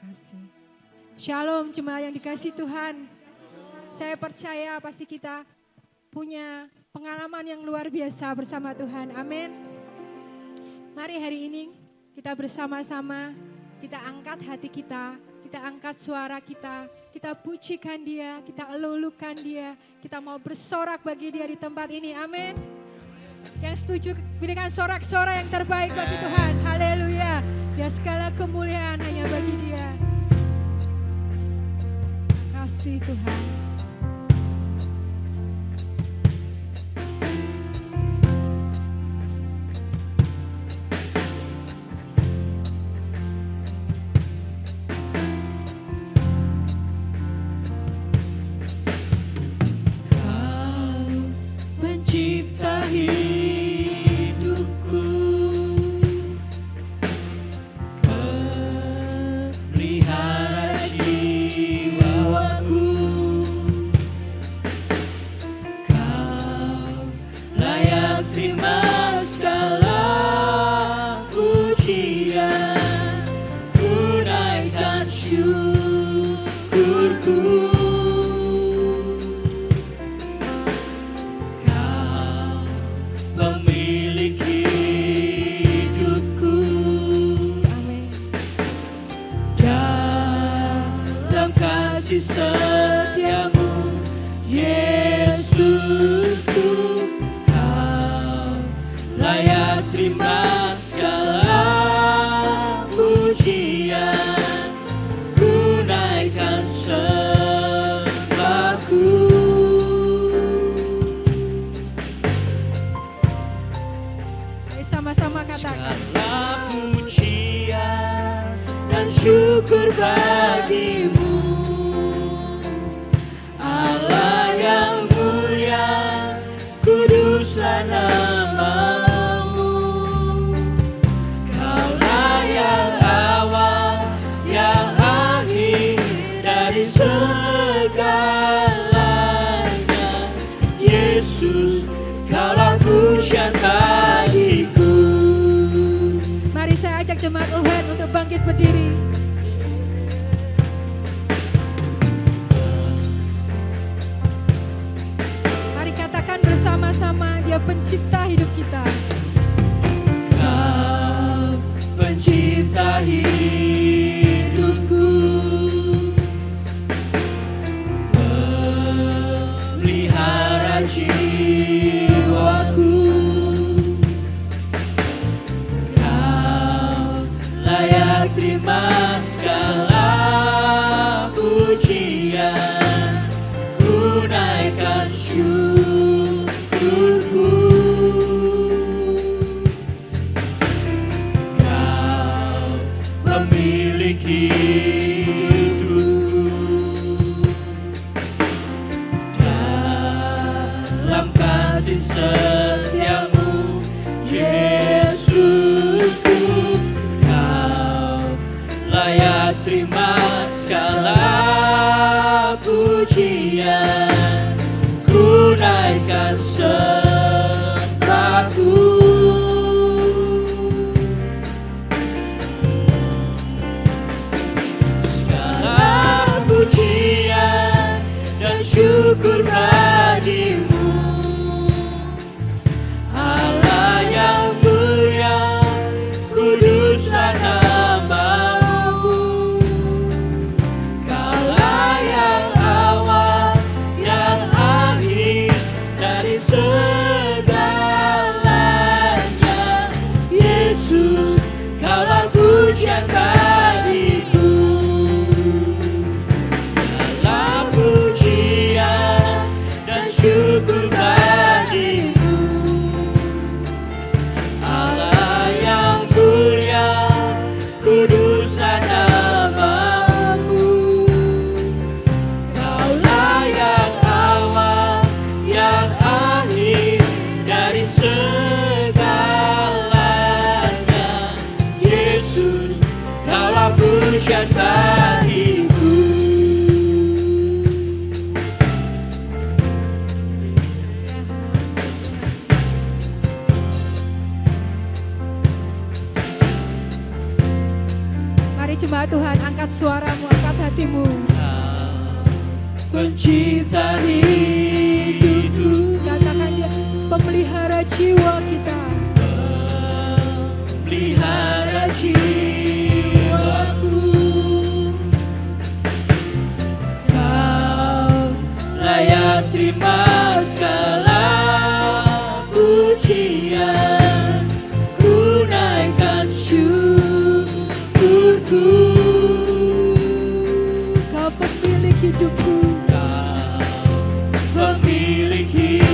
kasih. Shalom jemaat yang dikasih Tuhan. Saya percaya pasti kita punya pengalaman yang luar biasa bersama Tuhan. Amin. Mari hari ini kita bersama-sama, kita angkat hati kita angkat suara kita pujikan Dia, kita elulukan Dia, kita mau bersorak bagi Dia di tempat ini. Amin. Yang setuju berikan sorak-sorai yang terbaik bagi Tuhan. Haleluya. Ya segala kemuliaan hanya bagi Dia. Kasih Tuhan. Cipta hidupku, pelihara jiwaku, Kau layak terima segala pujian, ku naikkan syukurku. Setiamu Yesusku, Kau layak terima segala pujian, ku naikkan sembahku. Sama-sama katakan. Segala pujian dan syukur bagimu, Allah yang mulia, kuduslah nama-Mu. Kaulah yang awal, yang akhir dari segalanya. Yesus, Kaulah pujian bagiku. Mari saya ajak jemaat Tuhan untuk bangkit berdiri. Bersama-sama Dia pencipta hidup kita. Kau pencipta hidupku, pelihara jiwaku, Kau layak terima segala pujian, ku naikkan syukurku. Kau pemilik hidupku, dalam kasih setiamu Yesusku, Kau layak terima segala pujian, ku naikkan sembahku. Segala pujian dan syukur bagimu, Allah yang mulia, kuduslah nama-Mu. Kaulah yang awal, yang akhir dari segalanya. Yesus, Kaulah pujian bagiku. Segala pujian dan syukur bagimu, Allah yang mulia, kuduslah nama-Mu. Kaulah yang awal, yang akhir dari segalanya. Yesus, Kaulah pujian bagiku. jemaat Tuhan, angkat suaramu, angkat hatimu. Pencipta hidupku, Katakan dia, pemelihara jiwa kita. pelihara jiwaku. Kau layak terima segala pujian, ku naikkan syukurku. Kau pemilik hidupku. Pemilik hidupku,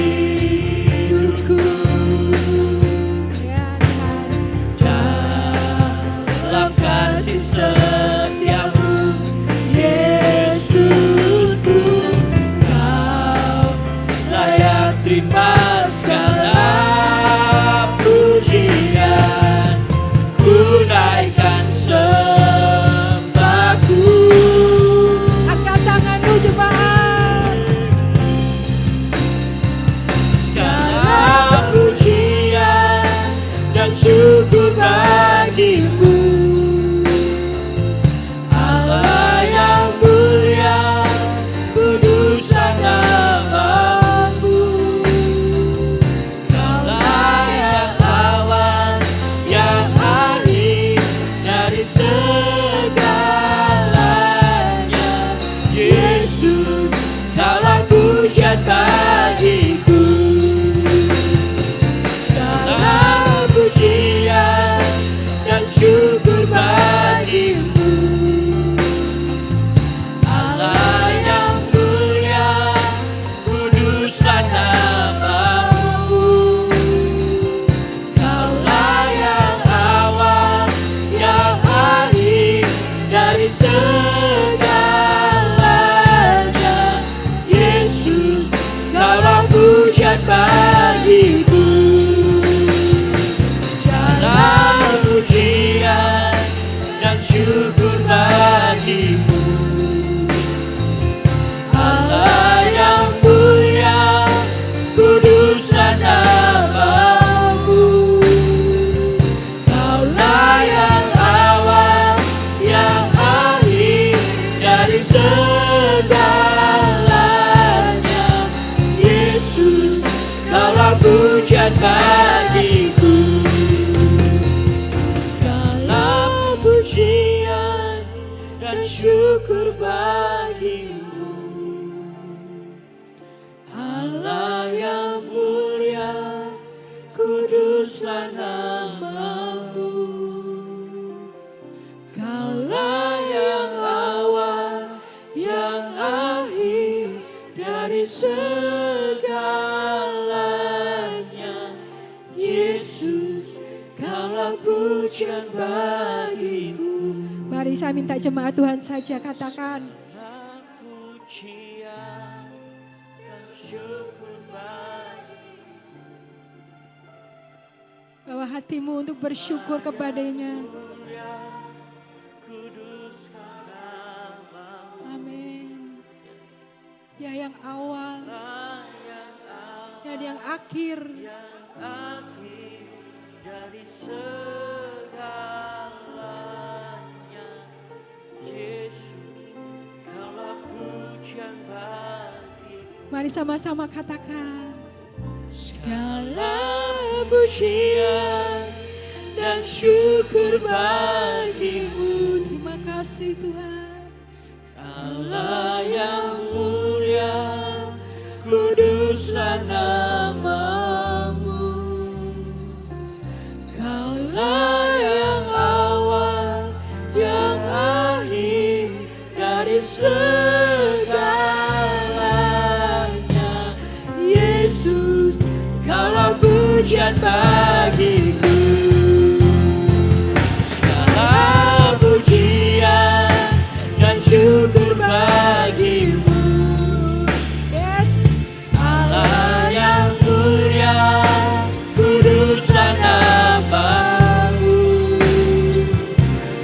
Ya Tuhan, dalam kasih setiamu, Yesusku, Kau layak terima segala pujian, ku naikkan sembahku. angkat tanganmu jemaat. Pujian dan syukur bagimu, Allah yang mulia, kuduslah namamu. Kaulah yang awal, yang akhir dari segalanya. Yesus, Kaulah pujian bagiku. Pujian dan syukur bagimu, Allah yang mulia, kuduslah namamu. Kaulah yang awal, yang akhir dari segalanya. Yesus, Kaulah pujian bagiku. Pujian dan syukur bagimu, Allah yang mulia, kuduslah namamu. Kaulah yang awal, yang akhir dari segalanya. Yesus, Kaulah pujian bagiku. Pujian dan syukur bagimu, Allah yang mulia, kuduslah namamu. Kaulah yang awal, yang akhir dari segalanya. Yesus, Kaulah pujian bagiku. Mari saya minta jemaat Tuhan saja katakan. Pujian dan syukur bagimu. Bawa hatimu untuk bersyukur kepadanya. Kuduskan namamu. Amin. Dia yang awal dan yang akhir. Akhir dari segalanya. Yesus, Kaulah pujian bagiku. Mari sama-sama katakan. Segala pujian dan syukur bagimu. Terima kasih Tuhan. Allah yang mulia, kuduslah namamu. Kaulah yang awal, yang akhir dari segalanya. Yesus, Kaulah pujian bagiku. Segala pujian dan syukur bagimu. Yes. Allah yang mulia, kuduslah namamu.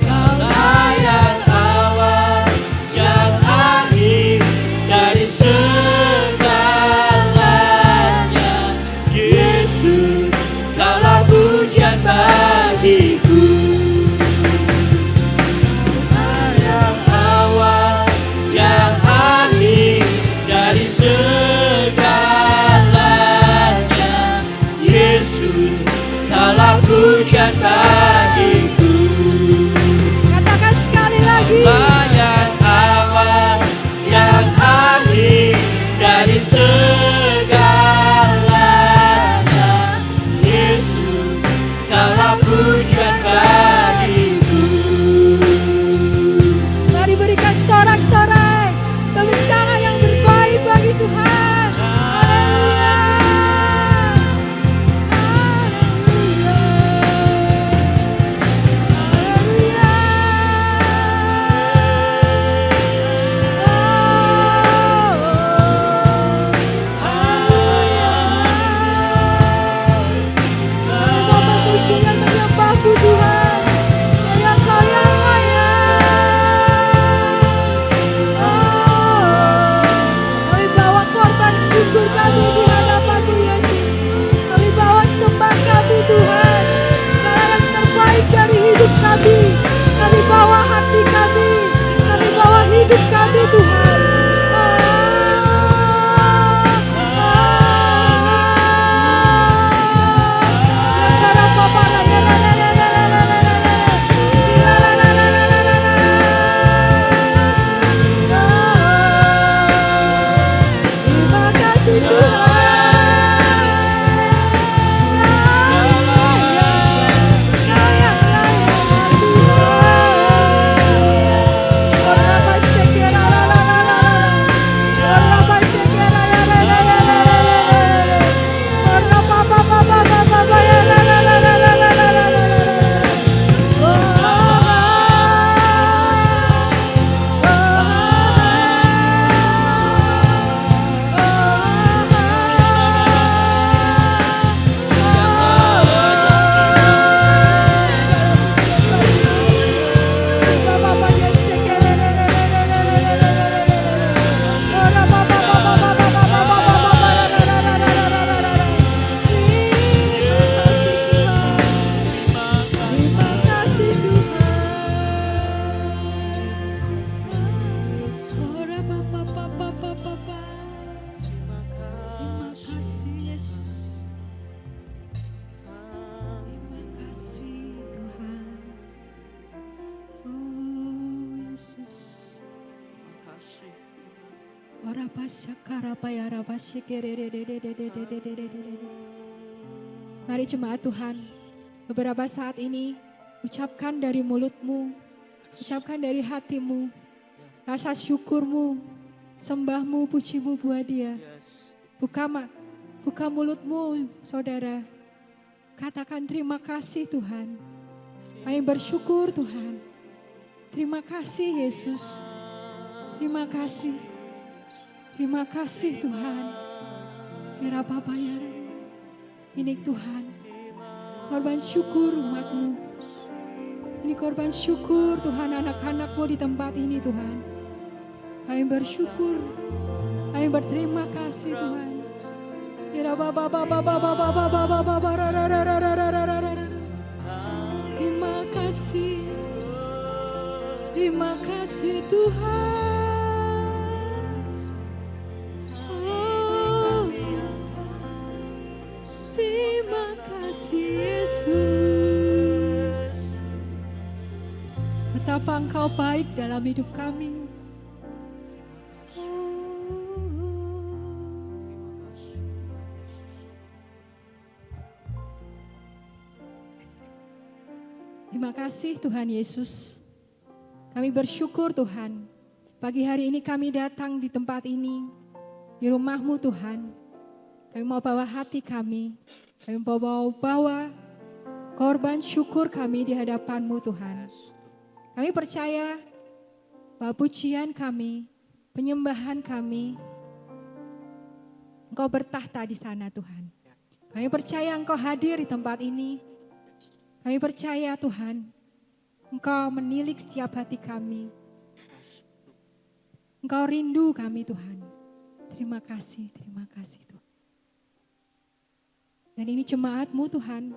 Kaulah yang awal, yang akhir dari segalanya. Yesus, Kaulah pujian Mari jemaat Tuhan, beberapa saat ini ucapkan dari mulutmu, ucapkan dari hatimu, rasa syukurmu, sembahmu, pujimu buat Dia. Buka mulutmu, saudara. Katakan terima kasih Tuhan. Kami bersyukur Tuhan. Terima kasih Yesus. Terima kasih. Terima kasih Tuhan. Ya Bapa ya. Ini Tuhan. Korban syukur umat-Mu. Ini korban syukur Tuhan anak-anak-Mu di tempat ini Tuhan. Kami bersyukur. Kami berterima kasih Tuhan. Terima kasih. Terima kasih Tuhan. Oh, terima kasih Yesus. Betapa Engkau baik dalam hidup kami. Terima kasih Tuhan Yesus. Kami bersyukur Tuhan. Pagi hari ini kami datang di tempat ini. Di rumah-Mu Tuhan. Kami mau bawa hati kami. Kami mau bawa korban syukur kami di hadapan-Mu Tuhan. Kami percaya bahwa pujian kami, penyembahan kami, Engkau bertahta di sana Tuhan. Kami percaya Engkau hadir di tempat ini. Kami percaya Tuhan, Engkau menilik setiap hati kami. Engkau rindu kami Tuhan. Terima kasih Tuhan. Dan ini jemaat-Mu Tuhan,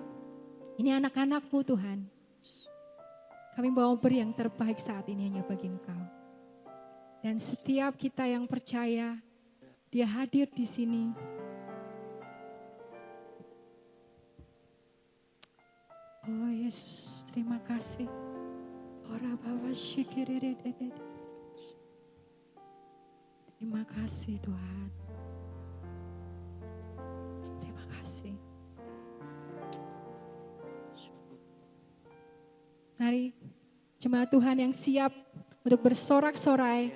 ini anak-anak-Mu Tuhan. Kami mau beri yang terbaik saat ini hanya bagi Engkau. Dan setiap kita yang percaya, Dia hadir di sini. Oh Yesus, terima kasih. Terima kasih Tuhan. Terima kasih. Mari jemaat Tuhan yang siap untuk bersorak-sorai,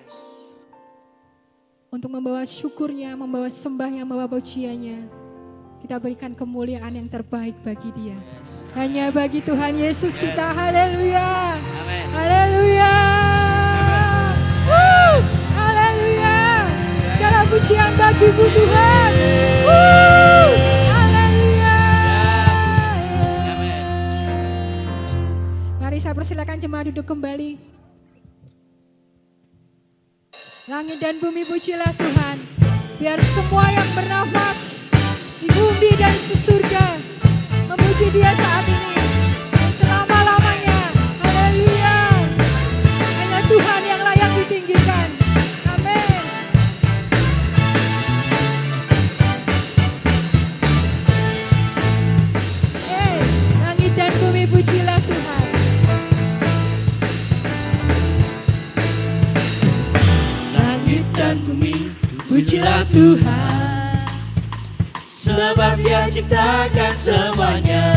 untuk membawa syukurnya, membawa sembahnya, membawa pujiannya. Kita berikan kemuliaan yang terbaik bagi Dia. Hanya bagi Tuhan Yesus kita, haleluya. Haleluya. Haleluya. Segala pujian bagi-Mu Tuhan. Haleluya. Mari saya persilakan jemaat duduk kembali. Langit dan bumi pujilah Tuhan. Biar semua yang bernafas di bumi dan di surga memuji Dia saat ini dan selama-lamanya. Haleluya. Hanya Tuhan yang layak ditinggikan. Amin. Langit dan bumi pujilah Tuhan. Langit dan bumi pujilah Tuhan. Sebab Dia ciptakan semuanya.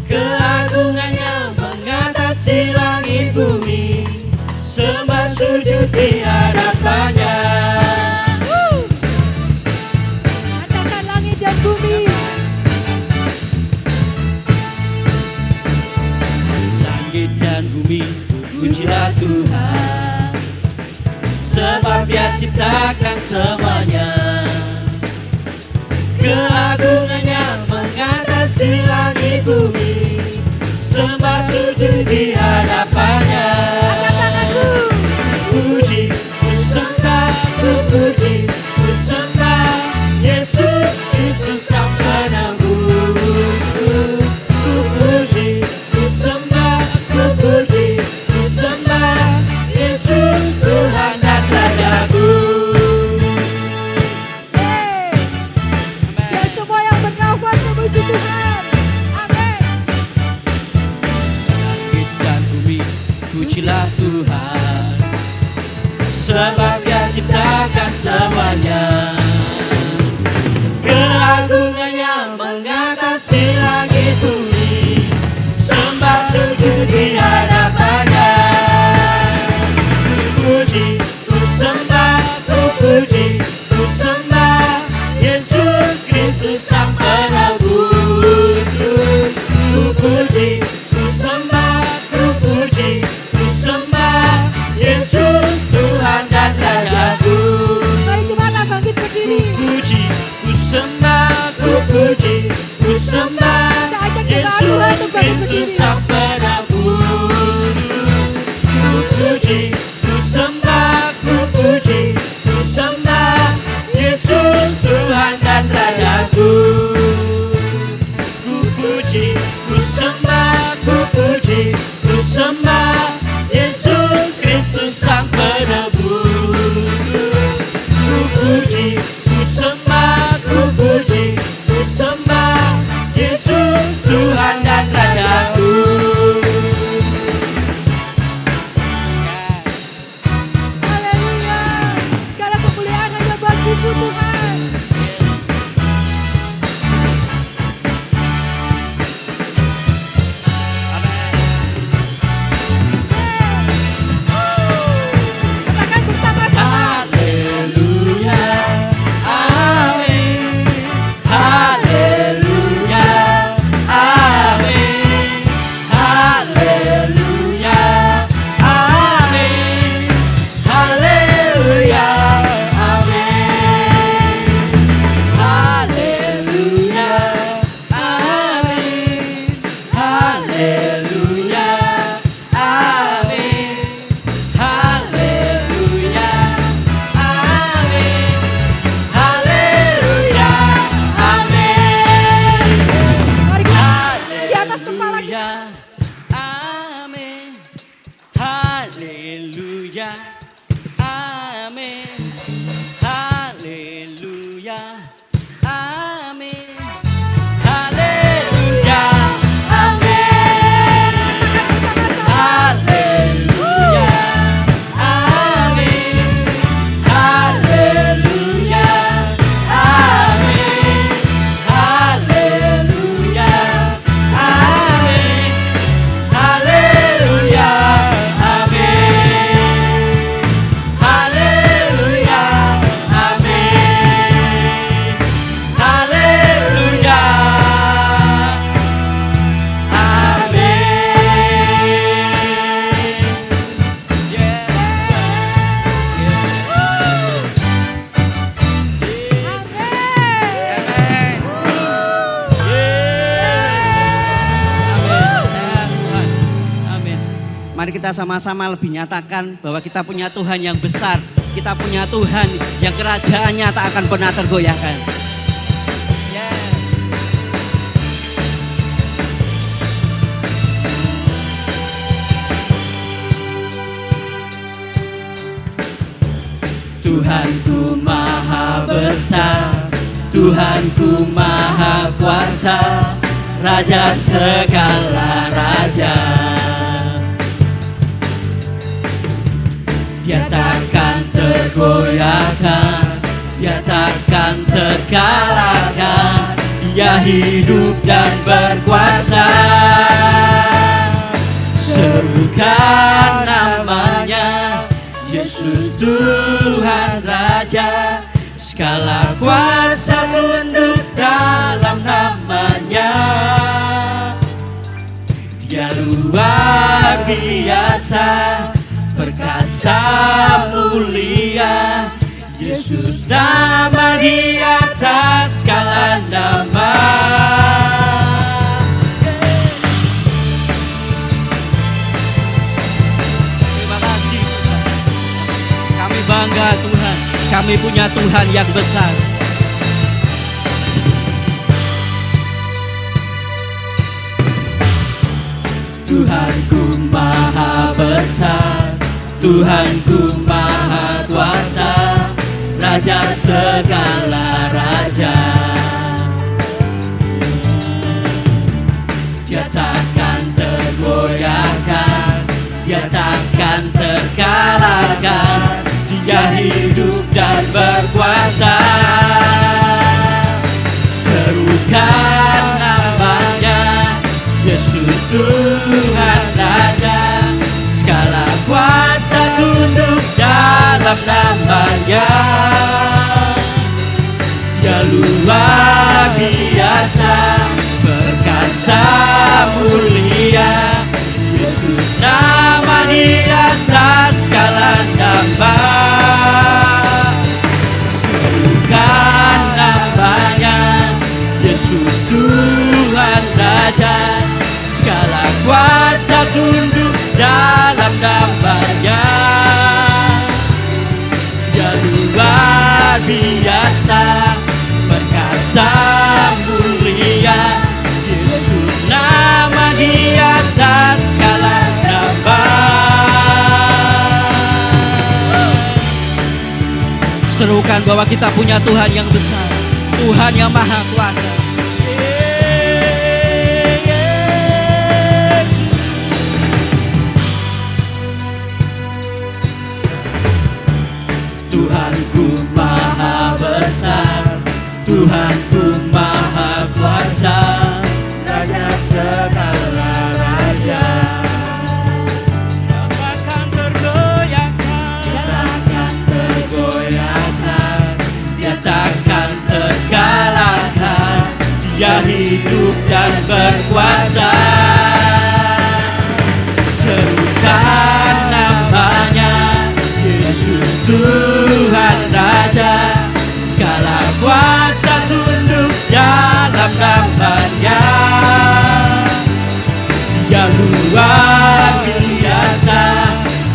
Keagungannya mengatasi langit bumi. Sembah sujud di hadapannya. Katakan langit dan bumi. Langit dan bumi pujilah Tuhan. Sebab Dia ciptakan semuanya. Keagungannya mengatasi langit bumi. Sembah sujud di hadapannya. Angkat tanganku. Puji, ku sembah, ku puji, ku sembah Yesus Kristus Sang Penebusku. Ku puji, ku sembah, ku puji, ku sembah Yesus Tuhan dan Rajaku. Biar semua yang bernafas memuji Tuhan. Amin. Langit dan bumi Mari kita sama-sama lebih nyatakan bahwa kita punya Tuhan yang besar. Kita punya Tuhan yang kerajaannya tak akan pernah tergoyahkan. Tuhanku maha besar, Tuhanku maha kuasa, Raja segala raja. Dia takkan tergoyahkan, Dia takkan terkalahkan, Dia hidup dan berkuasa. Serukan namanya, Yesus Tuhan Raja, segala kuasa tunduk dalam namanya. Dia luar biasa, perkasa mulia, Yesus nama di atas segala nama. Bangga Tuhan, kami punya Tuhan yang besar. Tuhanku maha besar, Tuhanku maha kuasa, Raja segala raja. Dia takkan tergoyahkan, Dia takkan terkalahkan, Dia hidup dan berkuasa. Serukan namanya, Yesus Tuhan Raja, segala kuasa tunduk dalam namanya. Dia luar biasa, perkasa mulia, Yesus nama di atas segala nama. Serukan namanya, Yesus Tuhan Raja, segala kuasa tunduk dalam namanya. Dia luar biasa, perkasa mulia, Yesus nama di atas segala nama. Serukan bahwa kita punya Tuhan yang besar, Tuhan yang maha kuasa. Tuhanku maha besar, Tuhanku maha kuasa, Raja segala raja. Dia takkan tergoyahkan, Dia takkan tergoyahkan, Dia takkan terkalahkan, Dia hidup dan berkuasa. Serukan namanya, Yesus Tuhan Raja, segala kuasa tunduk dalam namanya. Dia luar biasa,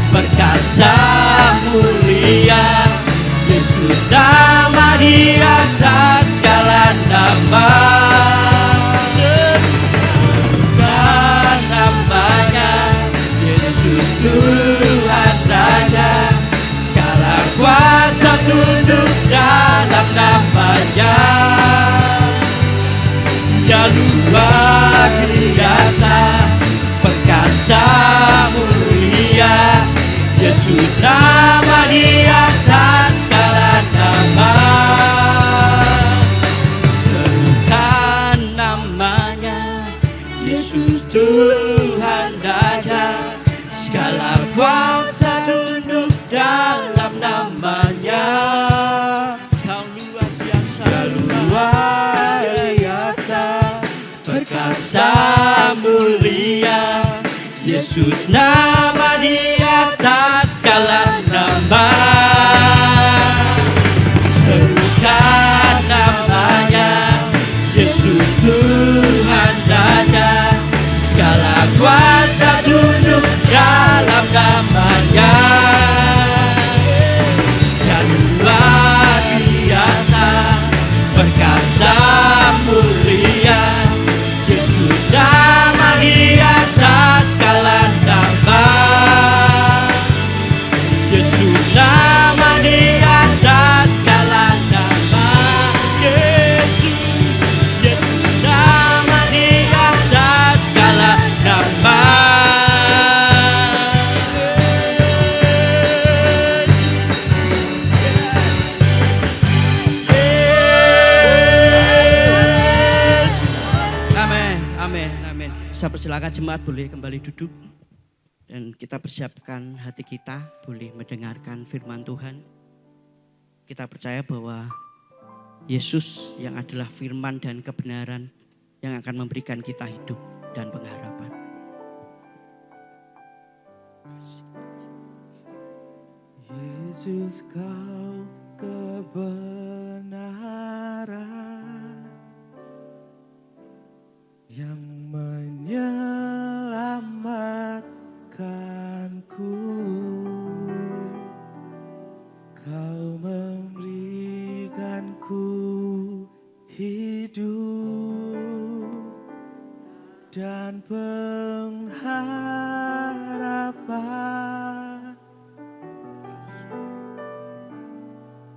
perkasa mulia, Yesus nama di atas segala nama. Serukan namanya, Yesus Tuhan Raja, segala kuasa tunduk dalam namanya. Dia luar biasa, perkasa mulia, Yesus nama di atas segala nama. Serukan namanya, Yesus Tuhan Raja, segala kuasa tunduk dalam namanya. Kau luar biasa, Dia luar biasa, perkasa mulia, Yesus nama di atas segala nama. Serukan namanya, Yesus Tuhan Raja, segala kuasa tunduk dalam Saya persilakan jemaat boleh kembali duduk. Dan kita persiapkan hati kita boleh mendengarkan firman Tuhan. Kita percaya bahwa Yesus yang adalah firman dan kebenaran yang akan memberikan kita hidup dan pengharapan. Yesus kau kebenaran yang menyelamatkanku. Kau memberikanku hidup dan pengharapan.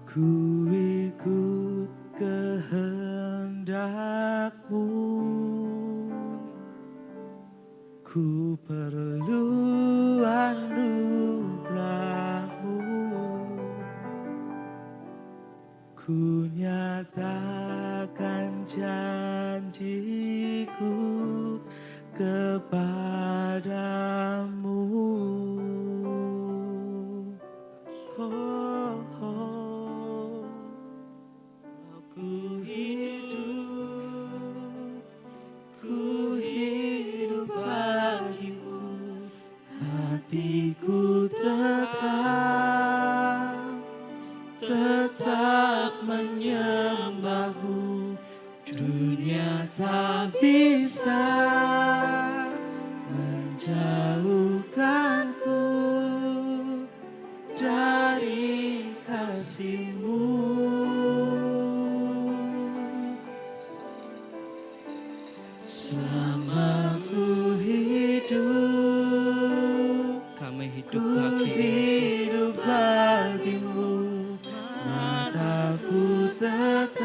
Ku ikut kehendak-Mu, ku perlu anugerah-Mu. Ku nyatakan janjiku kepadamu. Oh, oh. Ku hidup bagimu, hatiku tetap menyembah-Mu. Dunia tak bisa menjauhkanku dari kasih-Mu. Selama ku hidup, hidup bagimu, mataku tetap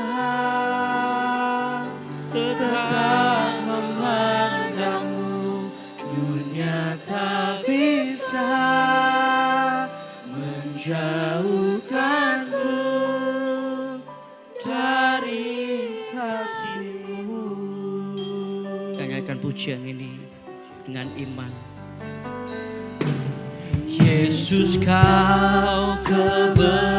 memandang-Mu. Dunia tak bisa menjauhkanku dari kasih-Mu. Nyanyikan pujian ini dengan iman. Yesus kau kebenaran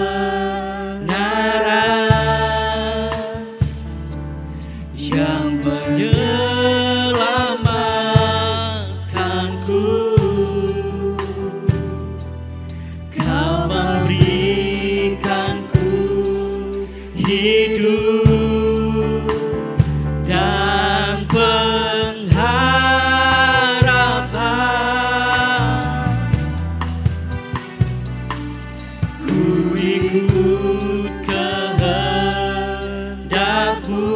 yang menyelamatkanku. Kau memberikanku hidup dan pengharapan. Ku ikut kehendak-Mu,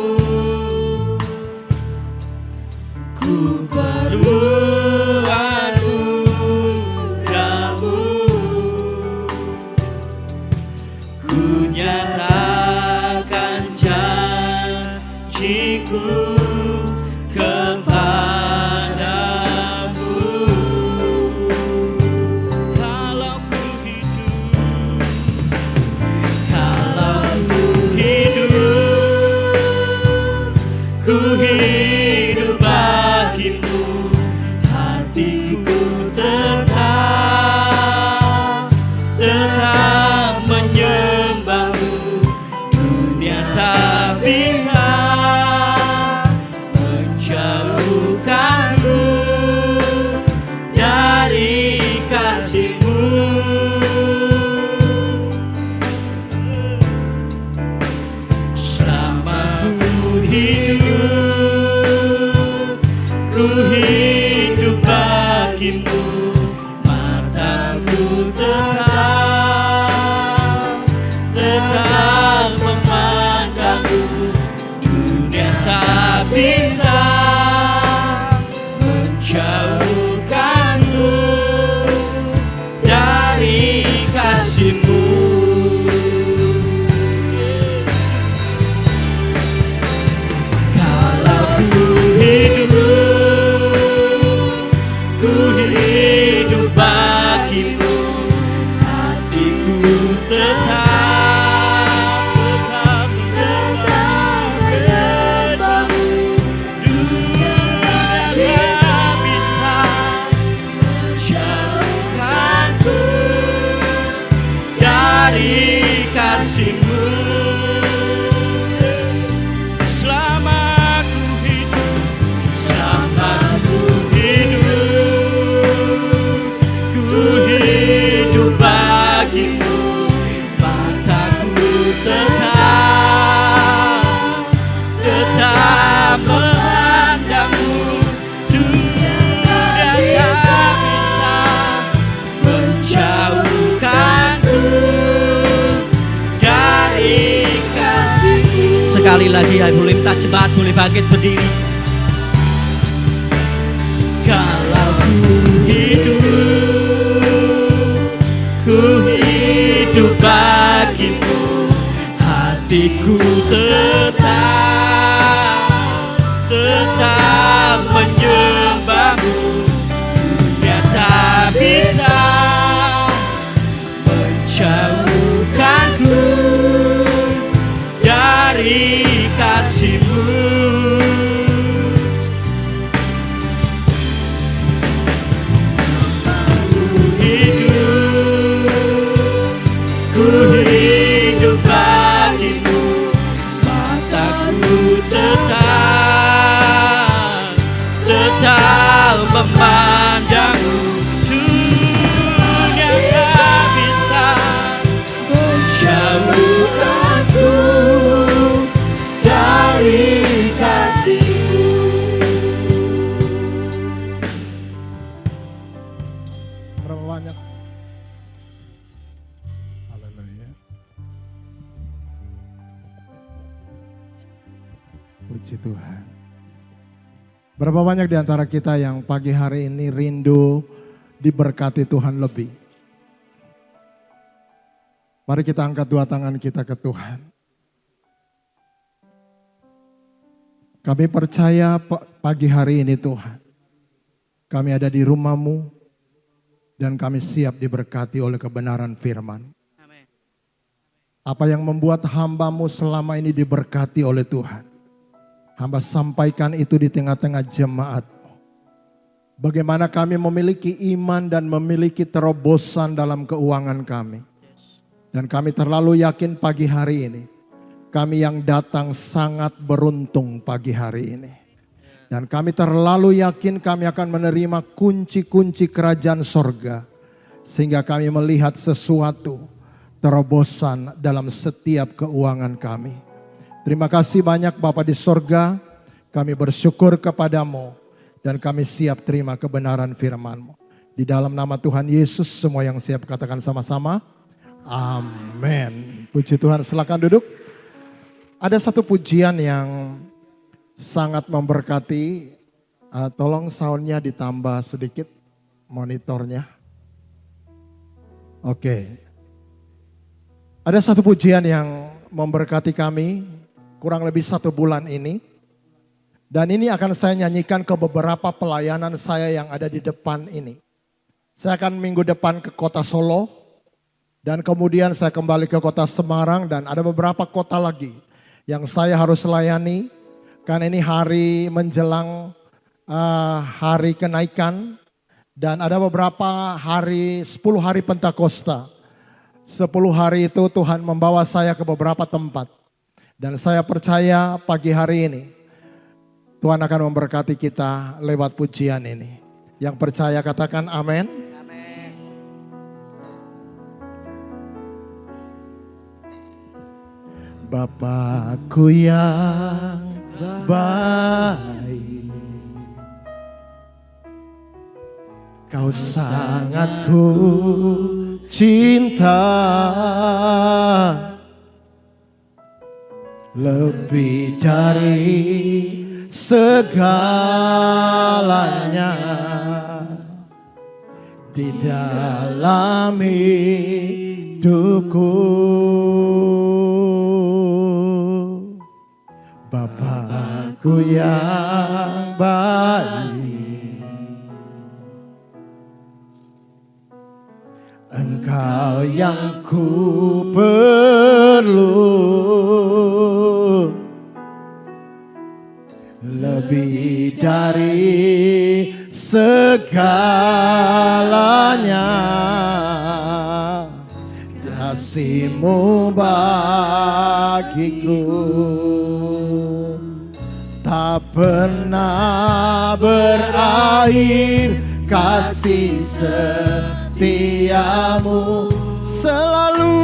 ku perlu anugerah-Mu. Ku nyatakan janjiku kepadamu. Kalau ku hidup bagimu, hatiku tetap menyembah-Mu. Dunia tak bisa menjauhkanku dari kasih-Mu. Selama ku hidup bagimu, mataku tetap memandang-Mu. Dunia tak bisa menjauhkanku dari kasih-Mu. Kalau ku hidup bagimu, hatiku tetap menyembah-Mu. tetap memandangmu. Dunia tak bisa menjauhkanku dari kasih-Mu. Sekali lagi ya, boleh minta jemaat boleh bangkit berdiri. Kalau ku hidup bagimu, hatiku tetap menyembahmu. Dunia tak bisa menjauhkanku dari kasih-Mu. Ku hidup bagimu, mataku tetap memandangmu. Dunia tak bisa menjauhkanku dari kasih-Mu. Berapa banyak? Haleluya. Puji Tuhan. Berapa banyak di antara kita yang pagi hari ini rindu diberkati Tuhan lebih? Mari kita angkat dua tangan kita ke Tuhan. Kami percaya pagi hari ini Tuhan, kami ada di rumah-Mu dan kami siap diberkati oleh kebenaran firman. Apa yang membuat hamba-Mu selama ini diberkati oleh Tuhan, hamba sampaikan itu di tengah-tengah jemaat. Bagaimana kami memiliki iman dan memiliki terobosan dalam keuangan kami. Dan kami terlalu yakin pagi hari ini, kami yang datang sangat beruntung pagi hari ini. Dan kami terlalu yakin kami akan menerima kunci-kunci kerajaan sorga. Sehingga kami melihat sesuatu terobosan dalam setiap keuangan kami. Terima kasih banyak Bapa di sorga, kami bersyukur kepadamu dan kami siap terima kebenaran firman-Mu. Di dalam nama Tuhan Yesus semua yang siap katakan sama-sama, amin. Puji Tuhan, silakan duduk. Ada satu pujian yang sangat memberkati, tolong soundnya ditambah sedikit monitornya. Oke. Ada satu pujian yang memberkati kami kurang lebih 1 bulan ini. Dan ini akan saya nyanyikan ke beberapa pelayanan saya yang ada di depan ini. Saya akan minggu depan ke kota Solo. Dan kemudian saya kembali ke kota Semarang dan ada beberapa kota lagi yang saya harus layani. Karena ini hari menjelang hari kenaikan. Dan ada beberapa hari, 10 hari Pentakosta. 10 hari itu Tuhan membawa saya ke beberapa tempat. Dan saya percaya pagi hari ini Tuhan akan memberkati kita lewat pujian ini. Yang percaya katakan amin. Amin. Bapakku yang baik, Kau sangat ku cinta, lebih dari segalanya di dalam hidupku. Bapakku yang baik, Engkau yang ku perlu, lebih dari segalanya. Kasih-Mu bagiku tak pernah berakhir, kasih setiamu selalu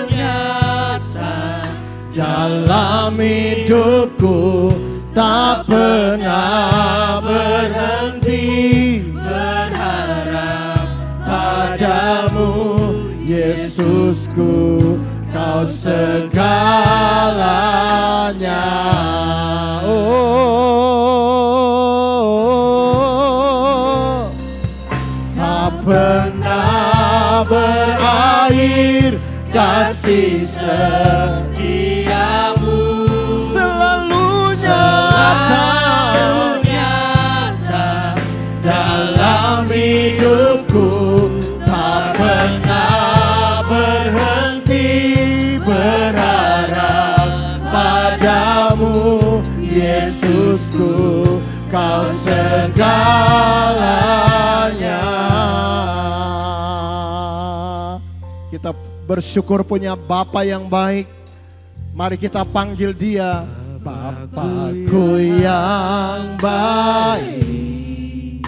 nyata dalam dalam hidupku tak pernah berhenti berharap padamu, Yesusku, Kau segalanya. Oh, tak pernah berakhir kasih setiamu, selalu nyata dalam hidupku, tak pernah berhenti berharap padamu, Yesusku, Kau segalanya. Kita bersyukur punya Bapa yang baik. Mari kita panggil Dia Bapakku yang baik.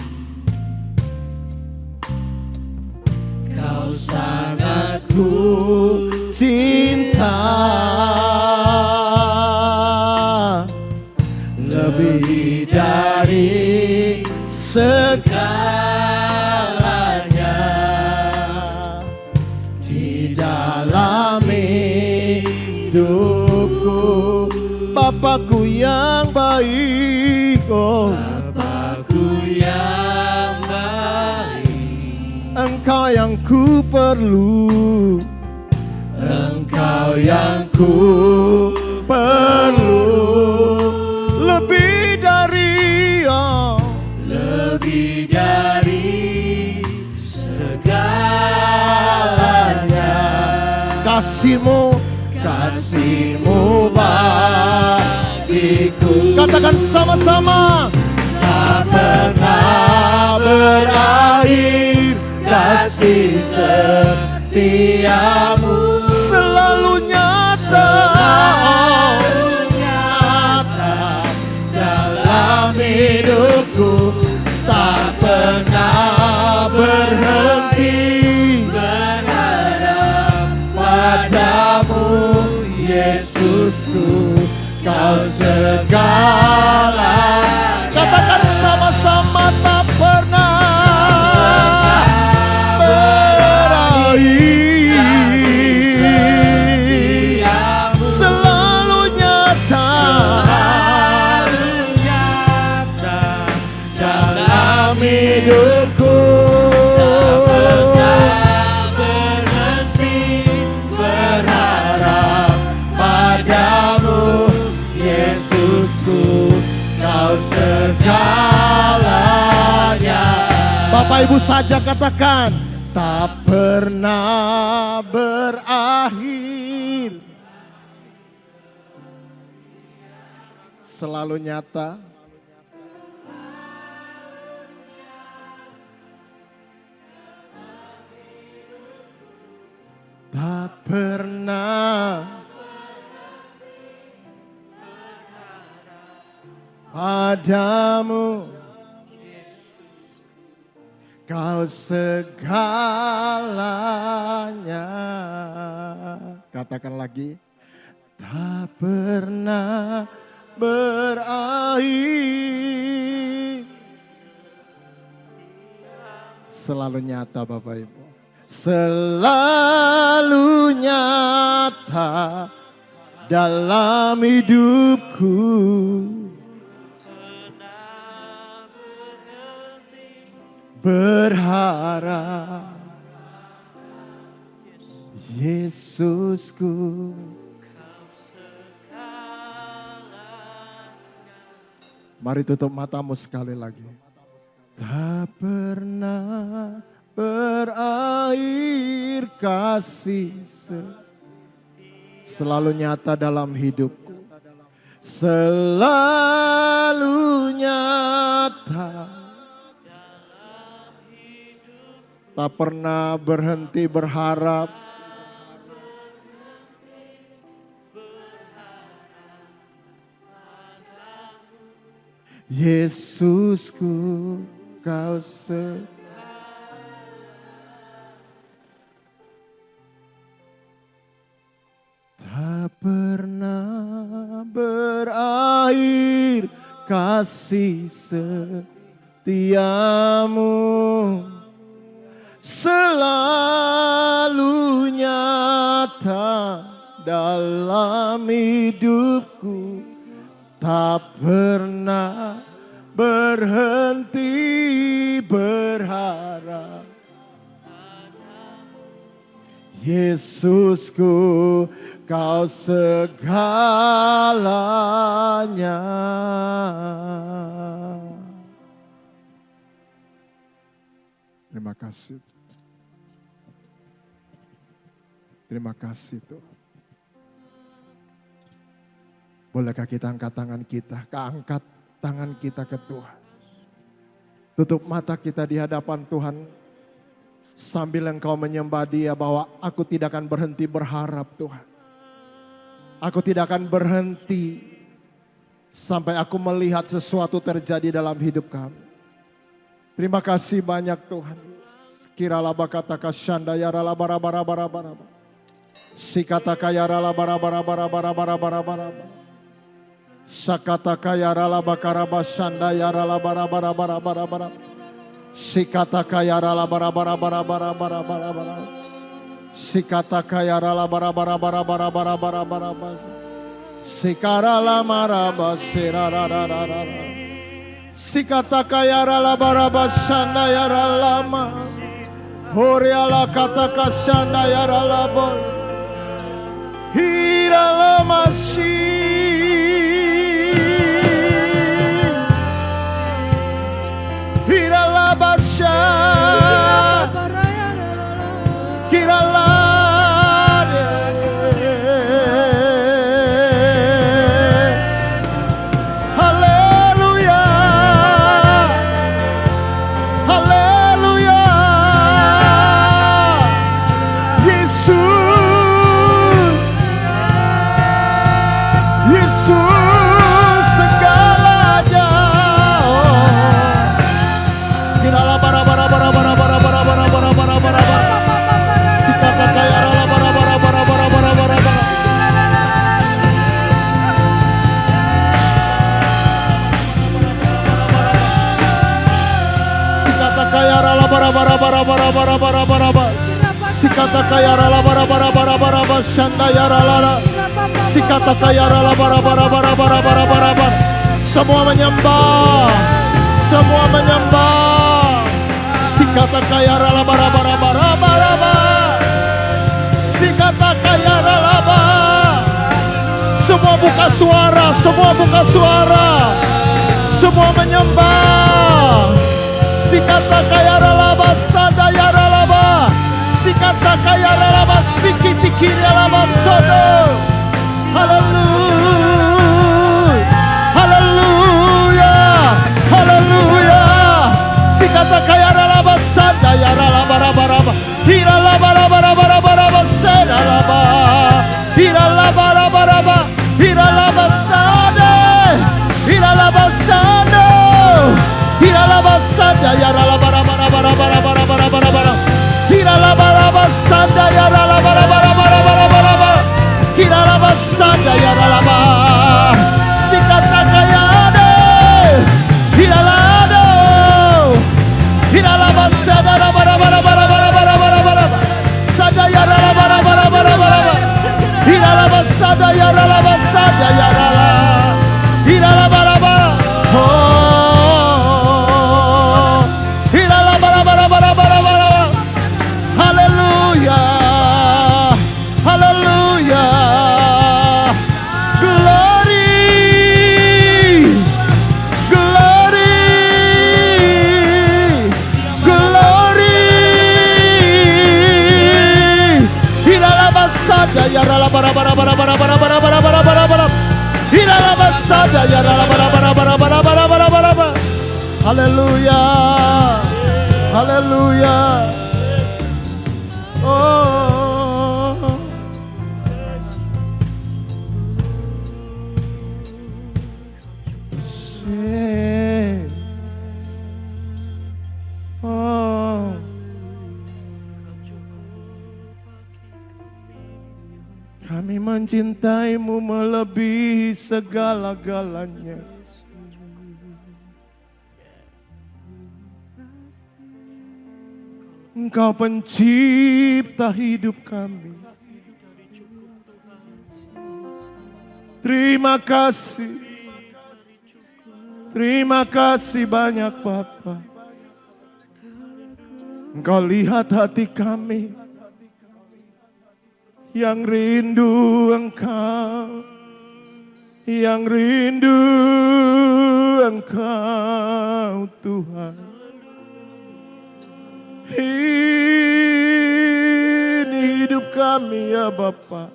Kau sangat ku cinta, lebih dari segalanya. Di dalam hidupku, Bapakku yang baik, oh Bapakku yang baik, Engkau yang ku perlu, Engkau yang ku perlu, lebih dari, oh, lebih dari segalanya. Kasih-Mu, kasih-Mu bagiku. Katakan sama-sama. Tak pernah berakhir kasih setiamu, selalu nyata, dalam hidupku, tak pernah berhenti berharap padamu, Yesusku, Kau segala. Katakan sama-sama, tak pernah berakhir, selalu nyata dalam hidupku, tak pernah berhenti berharap padamu, Yesusku, Kau segalanya. Bapak Ibu saja katakan, tak pernah berakhir, selalu nyata. Tak pernah padamu, Kau segalanya. Katakan lagi, tak pernah berakhir, selalu nyata Bapak Ibu, selalu nyata dalam hidupku, berharap, Yesusku. Mari tutup matamu sekali lagi. Tak pernah berakhir kasih, selalu nyata dalam hidupku, selalu nyata, tak pernah berhenti berharap. Yesusku, Kau tak pernah berakhir kasih setiamu selalu nyata dalam hidupku, tak pernah berhenti berharap. Yesusku, Kau segalanya. Terima kasih. Terima kasih Tuhan. Bolehkah kita angkat tangan kita, angkat tangan kita ke Tuhan. Tutup mata kita di hadapan Tuhan. Sambil engkau menyembah Dia bahwa aku tidak akan berhenti berharap Tuhan. Aku tidak akan berhenti sampai aku melihat sesuatu terjadi dalam hidup kami. Terima kasih banyak Tuhan. Kirala bakata kasyanda yarala bara bara bara bara. Sikata kayarala bara bara bara bara bara bara bara. Sakata kayarala bakara basyanda yarala bara bara bara bara bara. Sikata kayarala bara bara bara bara bara bara bara. Sikata kayarala bara bara bara bara bara bara bara bara. Sikarala maraba sirarararara. Sikata kayarala bara basyanda yarala ma. Horiala kata kasyanda yarala bol. Hirala masih. Hirala basya. Kirala. Haleluya. Haleluya. Yesus. Yesus segalanya. Kirala bara bara bara bara bara bara bara bara bara bara. Sikata kaya rala bara bara bara bara bara bara bara. Sikata kaya rala bara bara bara bara bara bara bara bara. Sikata kaya rala bara bara bara bara bara shanda ya rala. Sikata kaya rala bara bara bara bara bara bara bara. Semua menyembah. Semua menyembah. Sikata kaya rala bara bara bara bara bara. Sikata kaya rala bara. Semua buka suara, semua buka suara. Semua menyembah. Sikata kaya rala bara sadaya rala bara. Sikata kaya rala bara sikiti kiri rala bara sodo. Haleluya. Haleluya. Haleluya. Sikata kaya rala bara sadaya rala bara bara bara. Hirala bara bara bara bara bara sadala bara. Hirala bara bara bara. Hirala basade. Hirala basade. Hirala basade ya rala bara bara bara bara bara bara bara bara. Hirala bara basade ya rala bara bara bara bara bara bara. Hirala basade ya rala bara. Sikata kaya de. Hirala do. Hirala basade bara bara bara bara bara bara bara. Sadaya rala bara bara bara bara. Hirala basada ya rala basada ya rala. Hirala bara bara. Oh. Hirala bara bara bara bara bara. Haleluya. Haleluya. Glory. Glory. Glory. Hirala basada ya rala bara bara bara bara bara bara bara bara bara bara. Hirala basada ya rala bara bara bara bara bara bara bara bara. Haleluya. Haleluya. Oh. Say. Oh. Kami mencintaimu melebihi segala-galanya. Engkau pencipta hidup kami. Terima kasih. Terima kasih banyak Bapa. Engkau lihat hati kami yang rindu Engkau, yang rindu Engkau Tuhan. Ini hidup kami ya Bapa.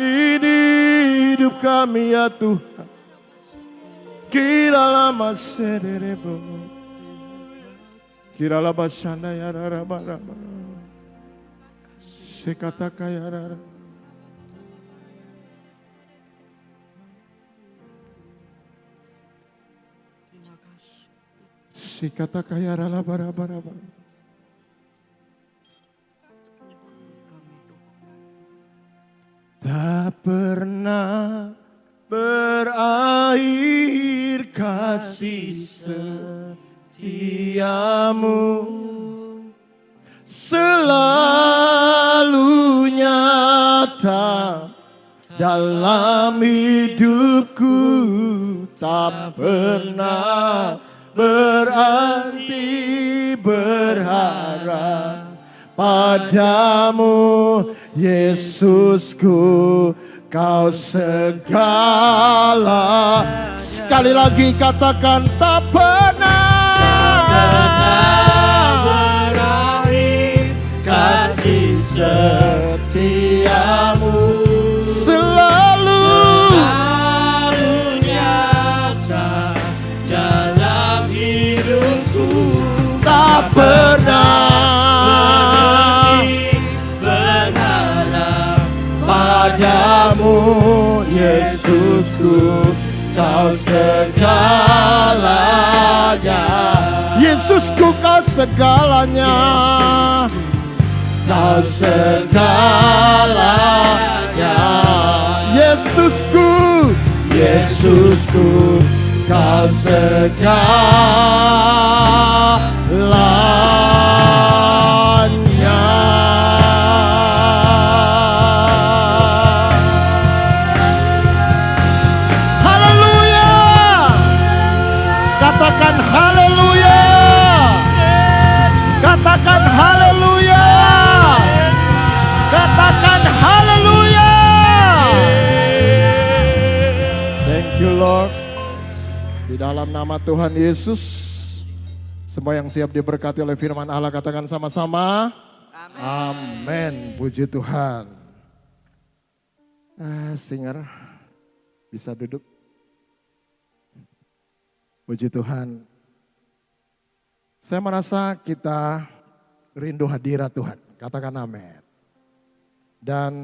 Ini hidup kami ya Tuhan. Kiralah maserebo, kiralah basanda ya raba raba, sekata kaya raba. Sekata kaya raba raba raba. Tak pernah berakhir kasih setiamu, selalu nyata dalam hidupku. Tak pernah berarti berharap padamu, Yesusku. Kau segala. Sekali lagi katakan, tak pernah berakhir kasih setiamu, selalu nyata dalam hidupku. tak pernah padamu, Yesusku. Kau segalanya, Yesusku. Kau segalanya, Kau segalanya, Yesusku. Yesusku, Kau segalanya. Katakan haleluya. Katakan haleluya. Katakan haleluya. Thank you Lord. Di dalam nama Tuhan Yesus, semua yang siap diberkati oleh firman Allah katakan sama-sama. Amin. Puji Tuhan. Singer bisa duduk. Puji Tuhan. Saya merasa kita rindu hadirat Tuhan. Katakan amin. Dan